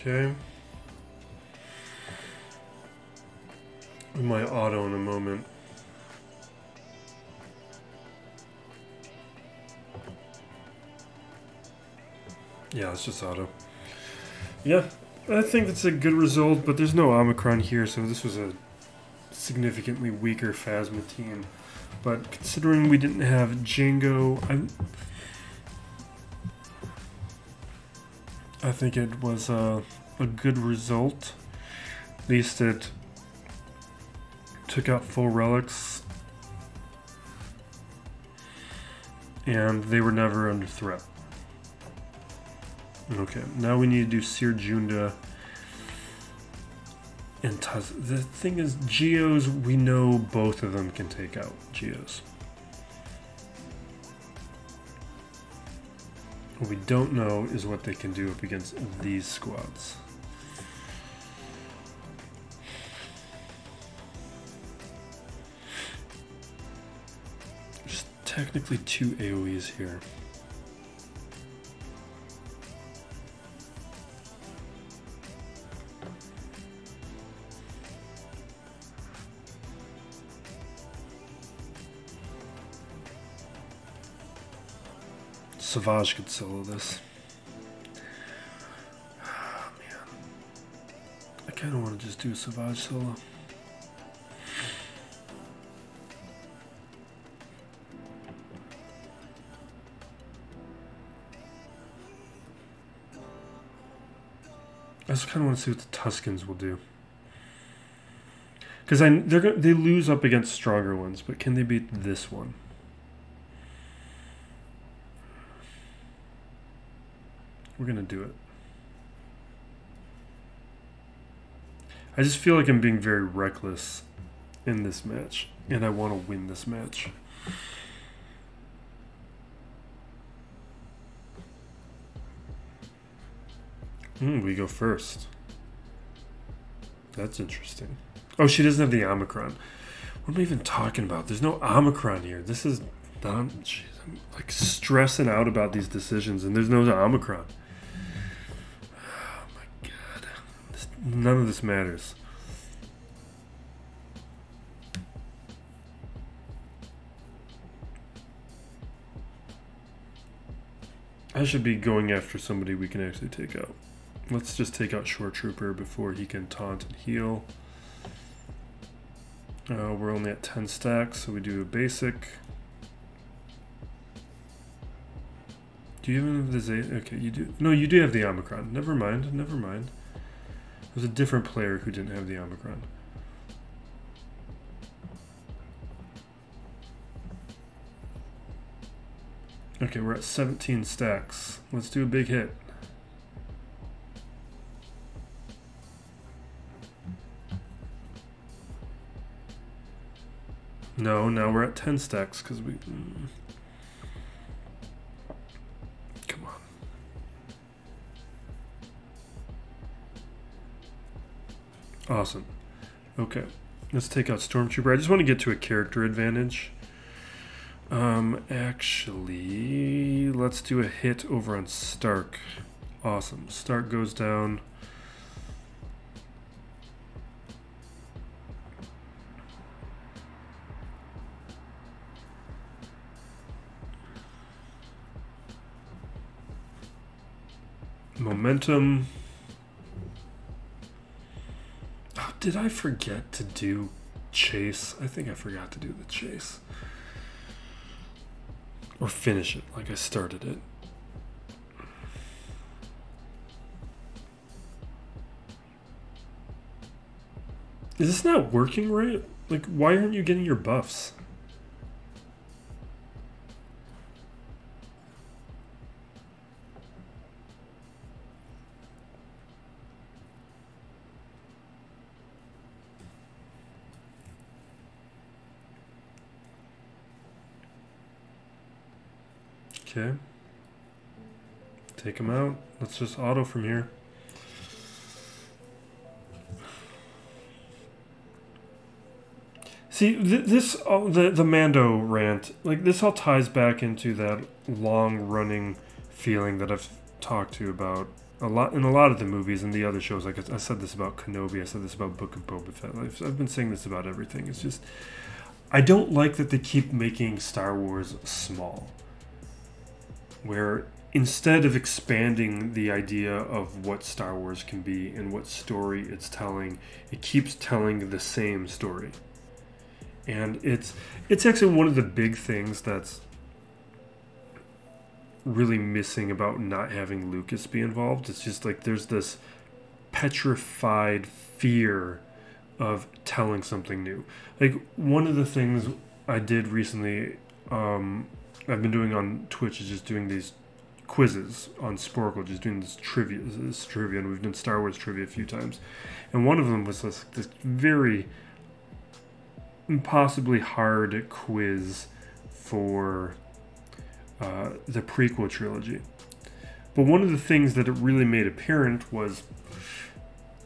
Okay. We might auto in a moment. Yeah, it's just auto. Yeah, I think that's a good result, but there's no Omicron here, so this was a significantly weaker Phasma team. But considering we didn't have Django, I think it was a good result. At least it took out full relics, and they were never under threat. Okay, now we need to do Seer Junda and Taz. The thing is, Geos, we know both of them can take out Geos. What we don't know is what they can do up against these squads. There's technically 2 AoEs here. Savage could solo this. Oh, man. I kind of want to just do Savage solo. I just kind of want to see what the Tuskens will do. Because they lose up against stronger ones, but can they beat this one? We're going to do it. I just feel like I'm being very reckless in this match, and I want to win this match. We go first. That's interesting. Oh, she doesn't have the Omicron. What am I even talking about? There's no Omicron here. This is not... Jeez, I'm like stressing out about these decisions, and there's no Omicron. Oh my god. None of this matters. I should be going after somebody we can actually take out. Let's just take out Shore Trooper before he can taunt and heal. We're only at 10 stacks, so we do a basic. Do you even have the Zay? Okay, you do. No, you do have the Omicron. Never mind, never mind. There's a different player who didn't have the Omicron. Okay, we're at 17 stacks. Let's do a big hit. No, now we're at 10 stacks because we... Come on. Awesome. Okay. Let's take out Stormtrooper. I just want to get to a character advantage. Actually, let's do a hit over on Stark. Awesome. Stark goes down. Momentum. Oh, did I forget to do chase? I think I forgot to do the chase. Or finish it like I started it. Is this not working right? Like, why aren't you getting your buffs? Okay. Take him out. Let's just auto from here. See, the Mando rant, like this all ties back into that long-running feeling that I've talked to you about a lot in a lot of the movies and the other shows. Like I said this about Kenobi, I said this about Book of Boba Fett. I've been saying this about everything. It's just, I don't like that they keep making Star Wars small. Where instead of expanding the idea of what Star Wars can be and what story it's telling, it keeps telling the same story. And it's actually one of the big things that's really missing about not having Lucas be involved. It's just like there's this petrified fear of telling something new. Like one of the things I did recently, I've been doing on Twitch is just doing these quizzes on Sporkle, just doing this trivia, and we've done Star Wars trivia a few times. And one of them was this very impossibly hard quiz for the prequel trilogy. But one of the things that it really made apparent was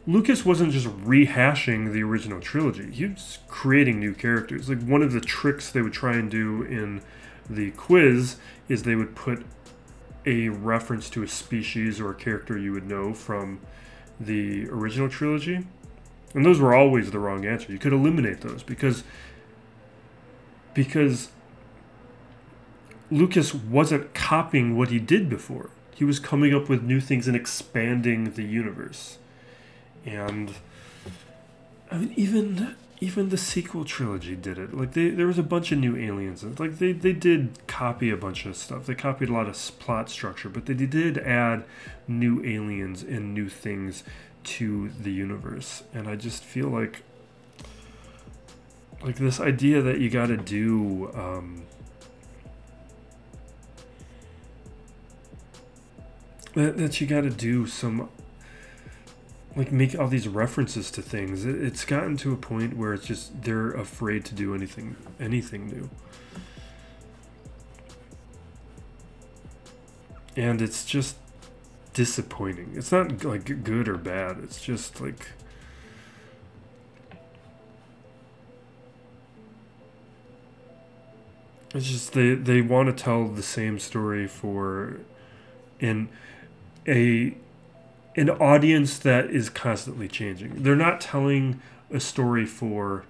Lucas wasn't just rehashing the original trilogy. He was creating new characters. Like one of the tricks they would try and do in the quiz is they would put a reference to a species or a character you would know from the original trilogy. And those were always the wrong answer. You could eliminate those because Lucas wasn't copying what he did before. He was coming up with new things and expanding the universe. And I mean, even the sequel trilogy did it. Like there was a bunch of new aliens. Like they did copy a bunch of stuff. They copied a lot of plot structure, but they did add new aliens and new things to the universe. And I just feel like this idea that you got to do that you got to do some, like, make all these references to things. It's gotten to a point where it's just they're afraid to do anything new. And it's just disappointing. It's not like good or bad. It's just like, it's just they want to tell the same story for an audience that is constantly changing. They're not telling a story for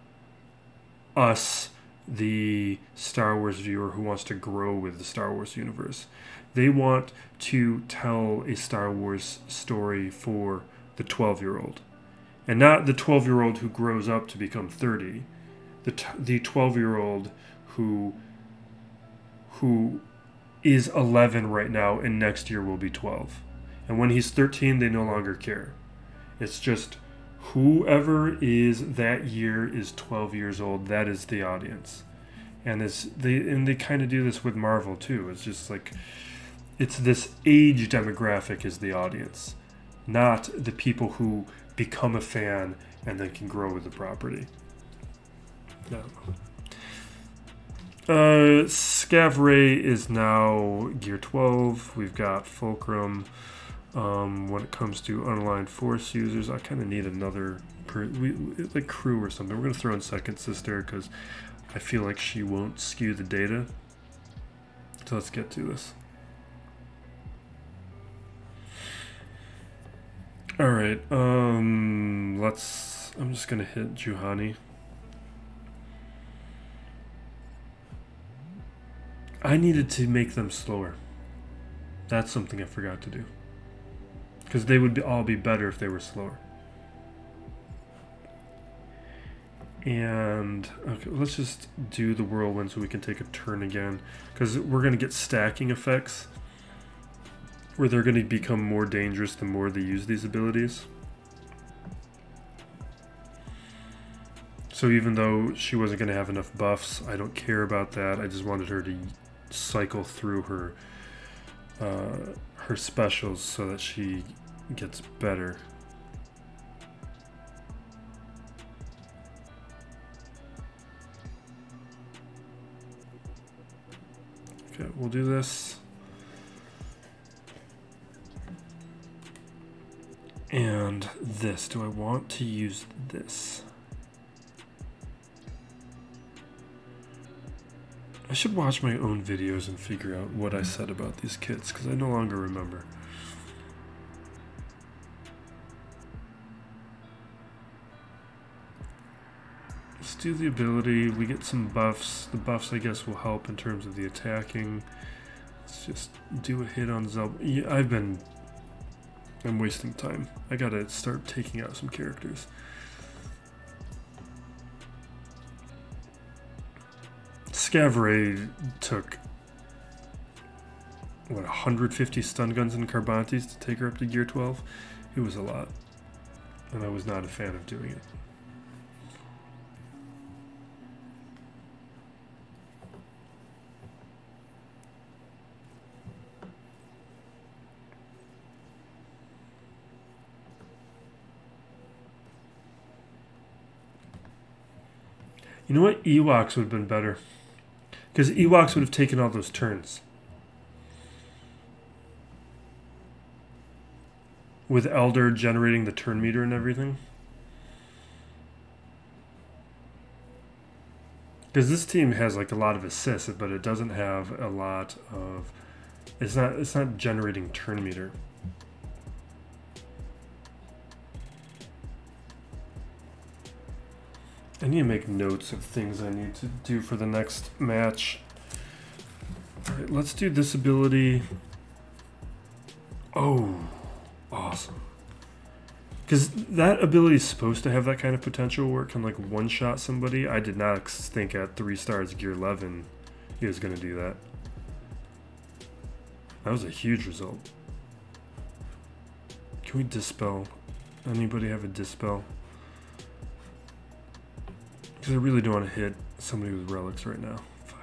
us, the Star Wars viewer who wants to grow with the Star Wars universe. They want to tell a Star Wars story for the 12-year-old. And not the 12-year-old who grows up to become 30. The 12-year-old who is 11 right now and next year will be 12. And when he's 13, they no longer care. It's just whoever is that year is 12 years old. That is the audience. And they kind of do this with Marvel too. It's just like, it's this age demographic is the audience, not the people who become a fan and then can grow with the property. No. Scav Ray is now Gear 12. We've got Fulcrum. When it comes to unaligned Force users, I kind of need another like crew or something. We're going to throw in Second Sister because I feel like she won't skew the data. So let's get to this. All right. I'm just going to hit Juhani. I needed to make them slower. That's something I forgot to do. Because they would all be better if they were slower. And okay, let's just do the whirlwind so we can take a turn again. Because we're going to get stacking effects where they're going to become more dangerous the more they use these abilities. So even though she wasn't going to have enough buffs, I don't care about that. I just wanted her to cycle through her specials so that she gets better. Okay, we'll do this. And this, do I want to use this? I should watch my own videos and figure out what I said about these kits, because I no longer remember. Let's do the ability. We get some buffs. The buffs, I guess, will help in terms of the attacking. Let's just do a hit on Zeb. Yeah, I'm wasting time. I gotta start taking out some characters. Scav Ray took, what, 150 stun guns and Carbantes to take her up to Gear 12? It was a lot. And I was not a fan of doing it. You know what? Ewoks would have been better. Because Ewoks would have taken all those turns. With Elder generating the turn meter and everything. Because this team has like a lot of assists, but it doesn't have a lot of... It's not generating turn meter. I need to make notes of things I need to do for the next match. Alright, let's do this ability. Oh, awesome. Because that ability is supposed to have that kind of potential where it can like one-shot somebody. I did not think at 3 stars Gear 11 he was going to do that. That was a huge result. Can we dispel? Anybody have a dispel? Because I really don't want to hit somebody with relics right now. Fine.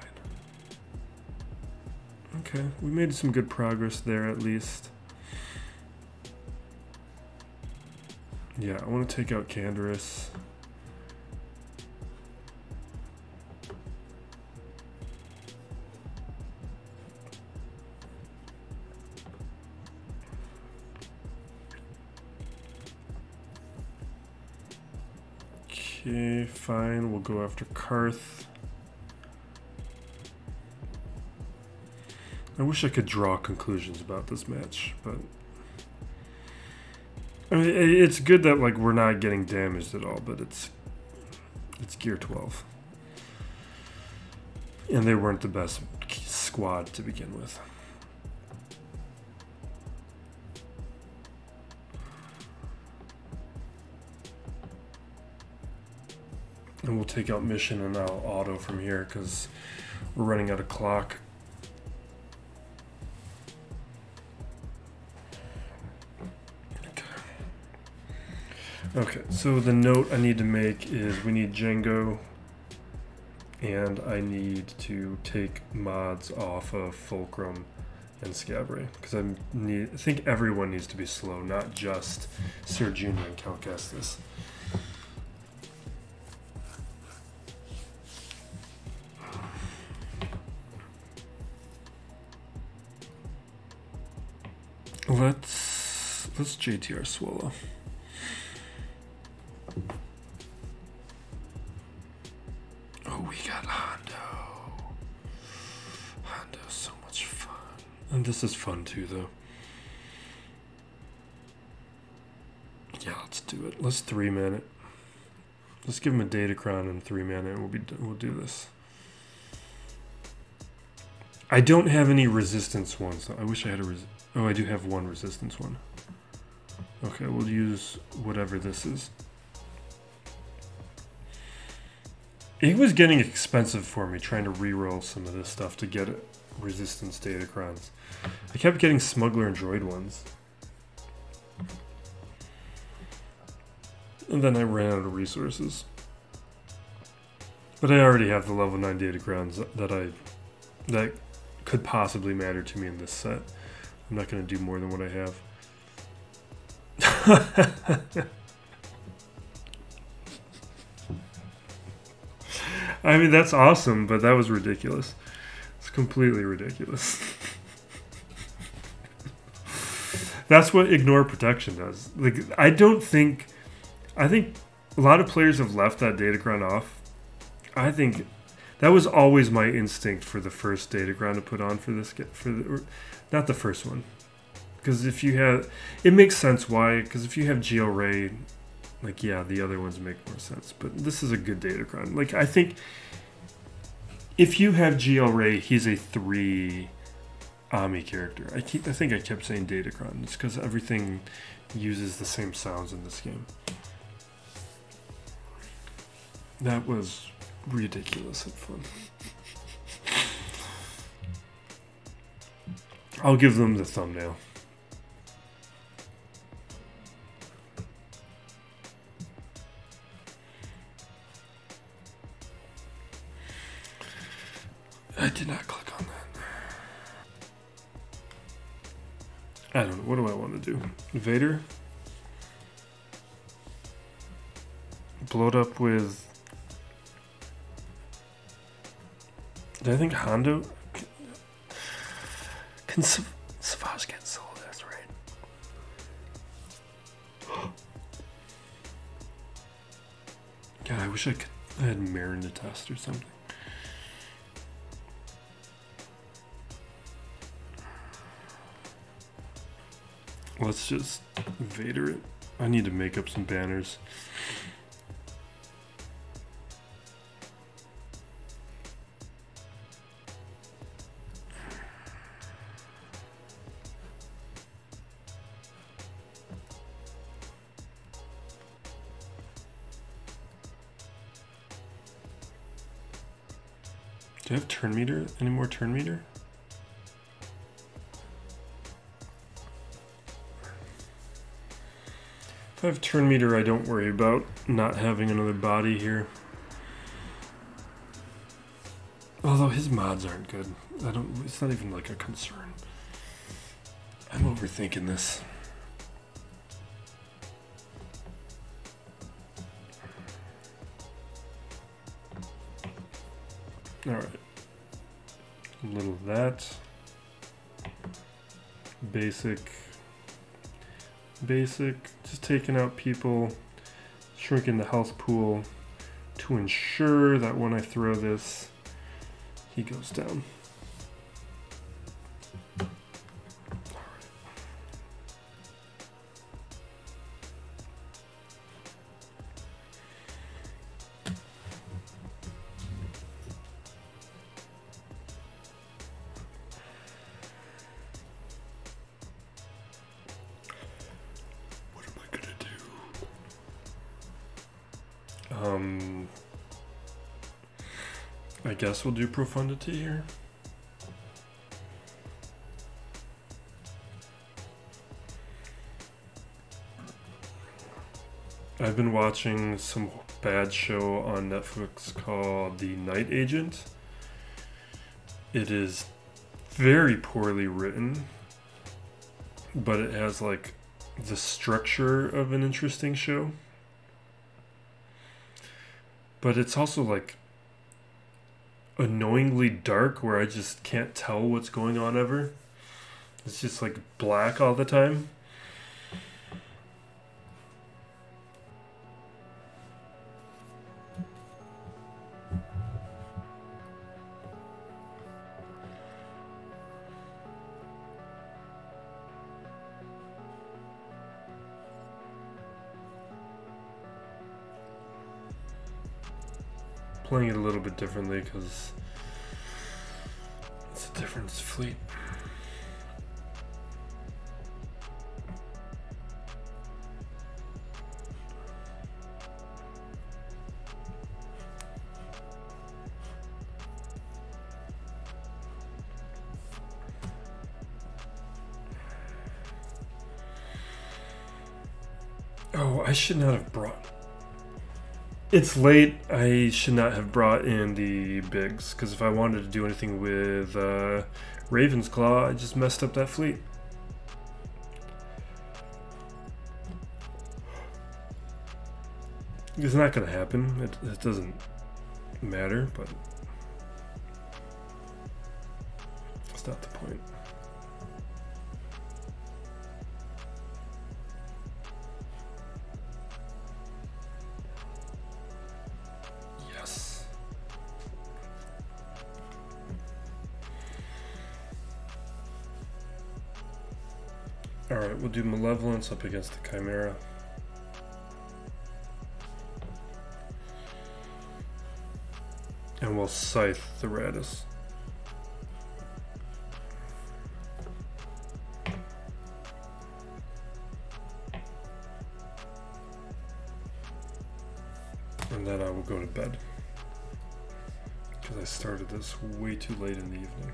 Okay, we made some good progress there at least. Yeah, I want to take out Canderous. Okay, fine. We'll go after Karth. I wish I could draw conclusions about this match, but I mean, it's good that like we're not getting damaged at all, but it's gear 12. And they weren't the best squad to begin with. And we'll take out Mission and I'll auto from here because we're running out of clock. Okay, so the note I need to make is we need Django and I need to take mods off of Fulcrum and Scabray because I think everyone needs to be slow, not just Sir Junior and Count Kestis. Let's JTR Swallow. Oh, we got Hondo. Hondo's so much fun. And this is fun too, though. Yeah, let's do it. Let's 3-man it. Let's give him a Datacron and 3-man it, and we'll do this. I don't have any resistance ones, though. I wish I had a oh, I do have one resistance one. Okay, we'll use whatever this is. It was getting expensive for me trying to reroll some of this stuff to get resistance Datacrons. I kept getting Smuggler and Droid ones. And then I ran out of resources. But I already have the level 9 Datacrons that could possibly matter to me in this set. I'm not going to do more than what I have. I mean, that's awesome, but that was ridiculous. It's completely ridiculous. That's what ignore protection does. Like, I think a lot of players have left that Datacron off. I think that was always my instinct for the first Datacron to put on for this, not the first one. Because if you have, it makes sense why, because if you have Geo Ray, like, yeah, the other ones make more sense. But this is a good Datacron. Like, I think if you have Geo Ray, he's a 3 Ami character. I think I kept saying Datacron. It's because everything uses the same sounds in this game. That was ridiculous and fun. I'll give them the thumbnail. I did not click on that. I don't know. What do I want to do? Vader? Blow it up with... I think Hondo... Can Savage get sold? That's right. God, I wish I had Marin to test or something. Let's just Vader it. I need to make up some banners. Do I have turn meter? Any more turn meter? If I have turn meter, I don't worry about not having another body here. Although his mods aren't good. It's not even like a concern. I'm overthinking this. Alright. A little of that. Basic. Just taking out people. Shrinking the health pool to ensure that when I throw this, he goes down. I guess we'll do profundity here. I've been watching some bad show on Netflix called The Night Agent. It is very poorly written, but it has like the structure of an interesting show. But it's also like annoyingly dark where I just can't tell what's going on ever. It's just like black all the time. Playing it a little bit differently because it's a different fleet. Oh, I should not have brought... It's late. I should not have brought in the bigs, because if I wanted to do anything with Raven's Claw, I just messed up that fleet. It's not going to happen. It doesn't matter, but it's not the point. Alright, we'll do Malevolence up against the Chimera. And we'll Scythe the Radis. And then I will go to bed. Because I started this way too late in the evening.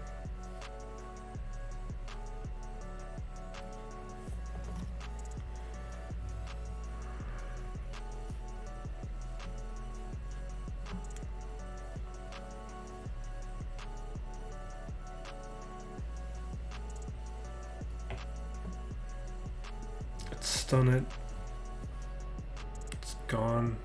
Stun it. It's gone.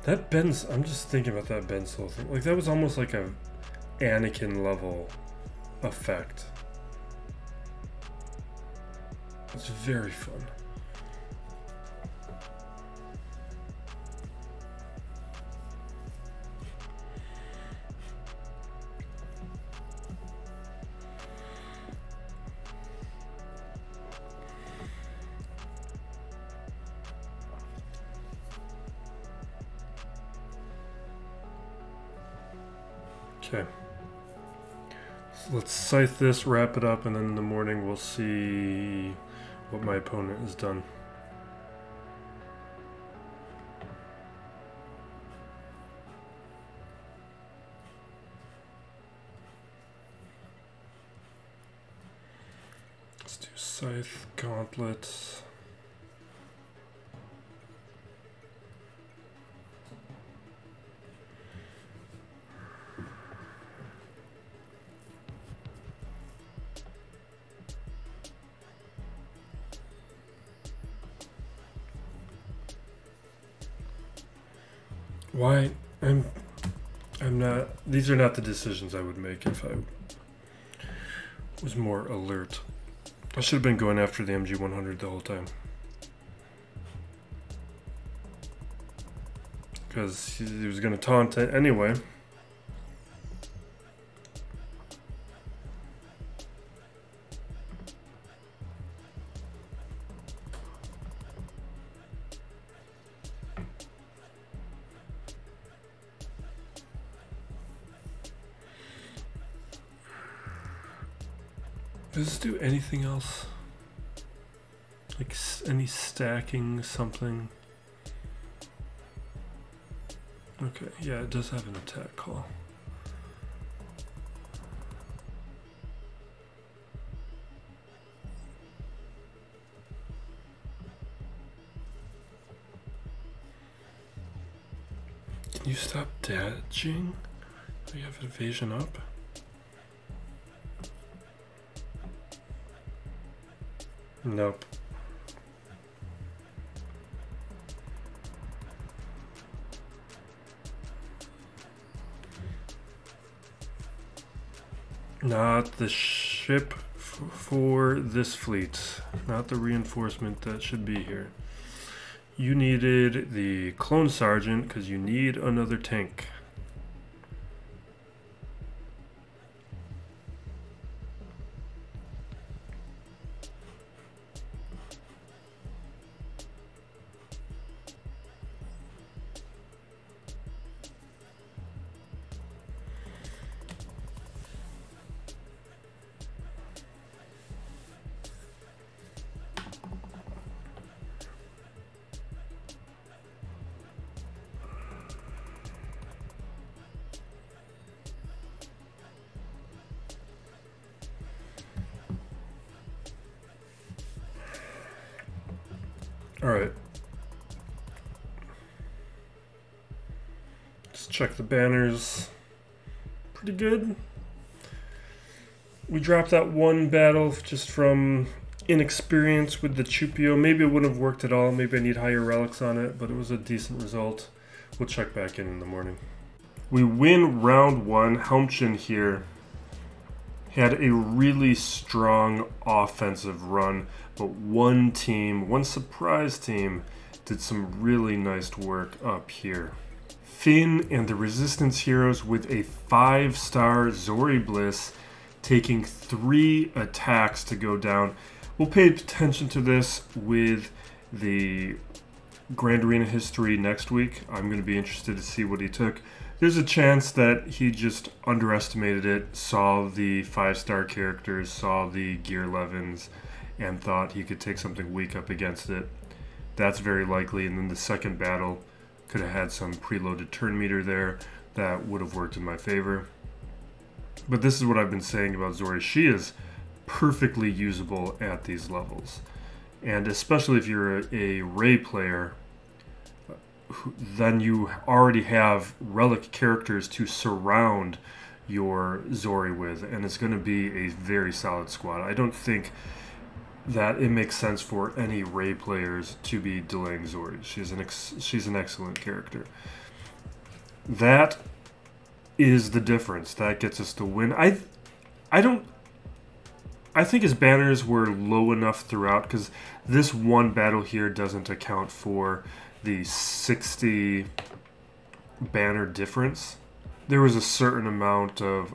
That Ben's, I'm just thinking about that Ben Solo thing. Like that was almost like a Anakin level effect. It's very fun. Okay, so let's scythe this, wrap it up, and then in the morning we'll see what my opponent has done. Scythe Gauntlets. Why? I'm not, these are not the decisions I would make if I was more alert. I should have been going after the MG100 the whole time. Because he was going to taunt it anyway. Does this do anything else? Like any stacking, something? Okay, yeah, it does have an attack call. Can you stop dodging? Do you have evasion up? Nope. Not the ship for this fleet. Not the reinforcement that should be here. You needed the clone sergeant because you need another tank. All right. Let's check the banners. Pretty good. We dropped that one battle just from inexperience with the Chupio. Maybe it wouldn't have worked at all. Maybe I need higher relics on it, but it was a decent result. We'll check back in the morning. We win round one. Helmchen here had a really strong offensive run, but one surprise team, did some really nice work up here. Finn and the Resistance heroes with a 5-star Zori Bliss taking 3 attacks to go down. We'll pay attention to this with the Grand Arena history next week. I'm going to be interested to see what he took. There's a chance that he just underestimated it, saw the 5-star characters, saw the Gear 11s, and thought he could take something weak up against it. That's very likely, and then the second battle could have had some preloaded turn meter there that would have worked in my favor. But this is what I've been saying about Zori. She is perfectly usable at these levels. And especially if you're a Rey player, then you already have relic characters to surround your Zori with, and it's going to be a very solid squad. I don't think that it makes sense for any Rey players to be delaying Zori. She's an excellent character. That is the difference. That gets us the win. I think his banners were low enough throughout, because this one battle here doesn't account for the 60 banner difference. There was a certain amount of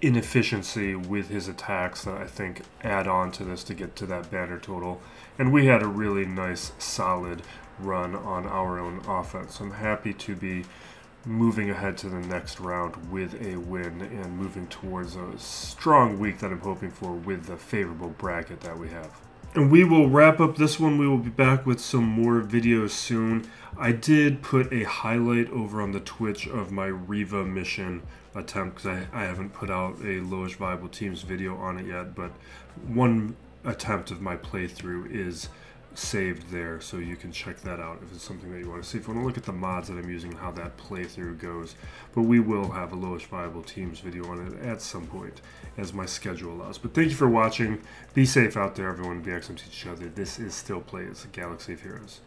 inefficiency with his attacks that I think add on to this to get to that banner total. And we had a really nice, solid run on our own offense. I'm happy to be moving ahead to the next round with a win and moving towards a strong week that I'm hoping for with the favorable bracket that we have. And we will wrap up this one. We will be back with some more videos soon. I did put a highlight over on the Twitch of my Riva mission attempt, because I haven't put out a Lowest Viable Teams video on it yet, but one attempt of my playthrough is saved there, so you can check that out if it's something that you want to see. If you want to look at the mods that I'm using and how that playthrough goes, but we will have a lowest viable teams video on it at some point as my schedule allows. But thank you for watching. Be safe out there, everyone. Be excellent to each other. This is Still Plays Galaxy of Heroes.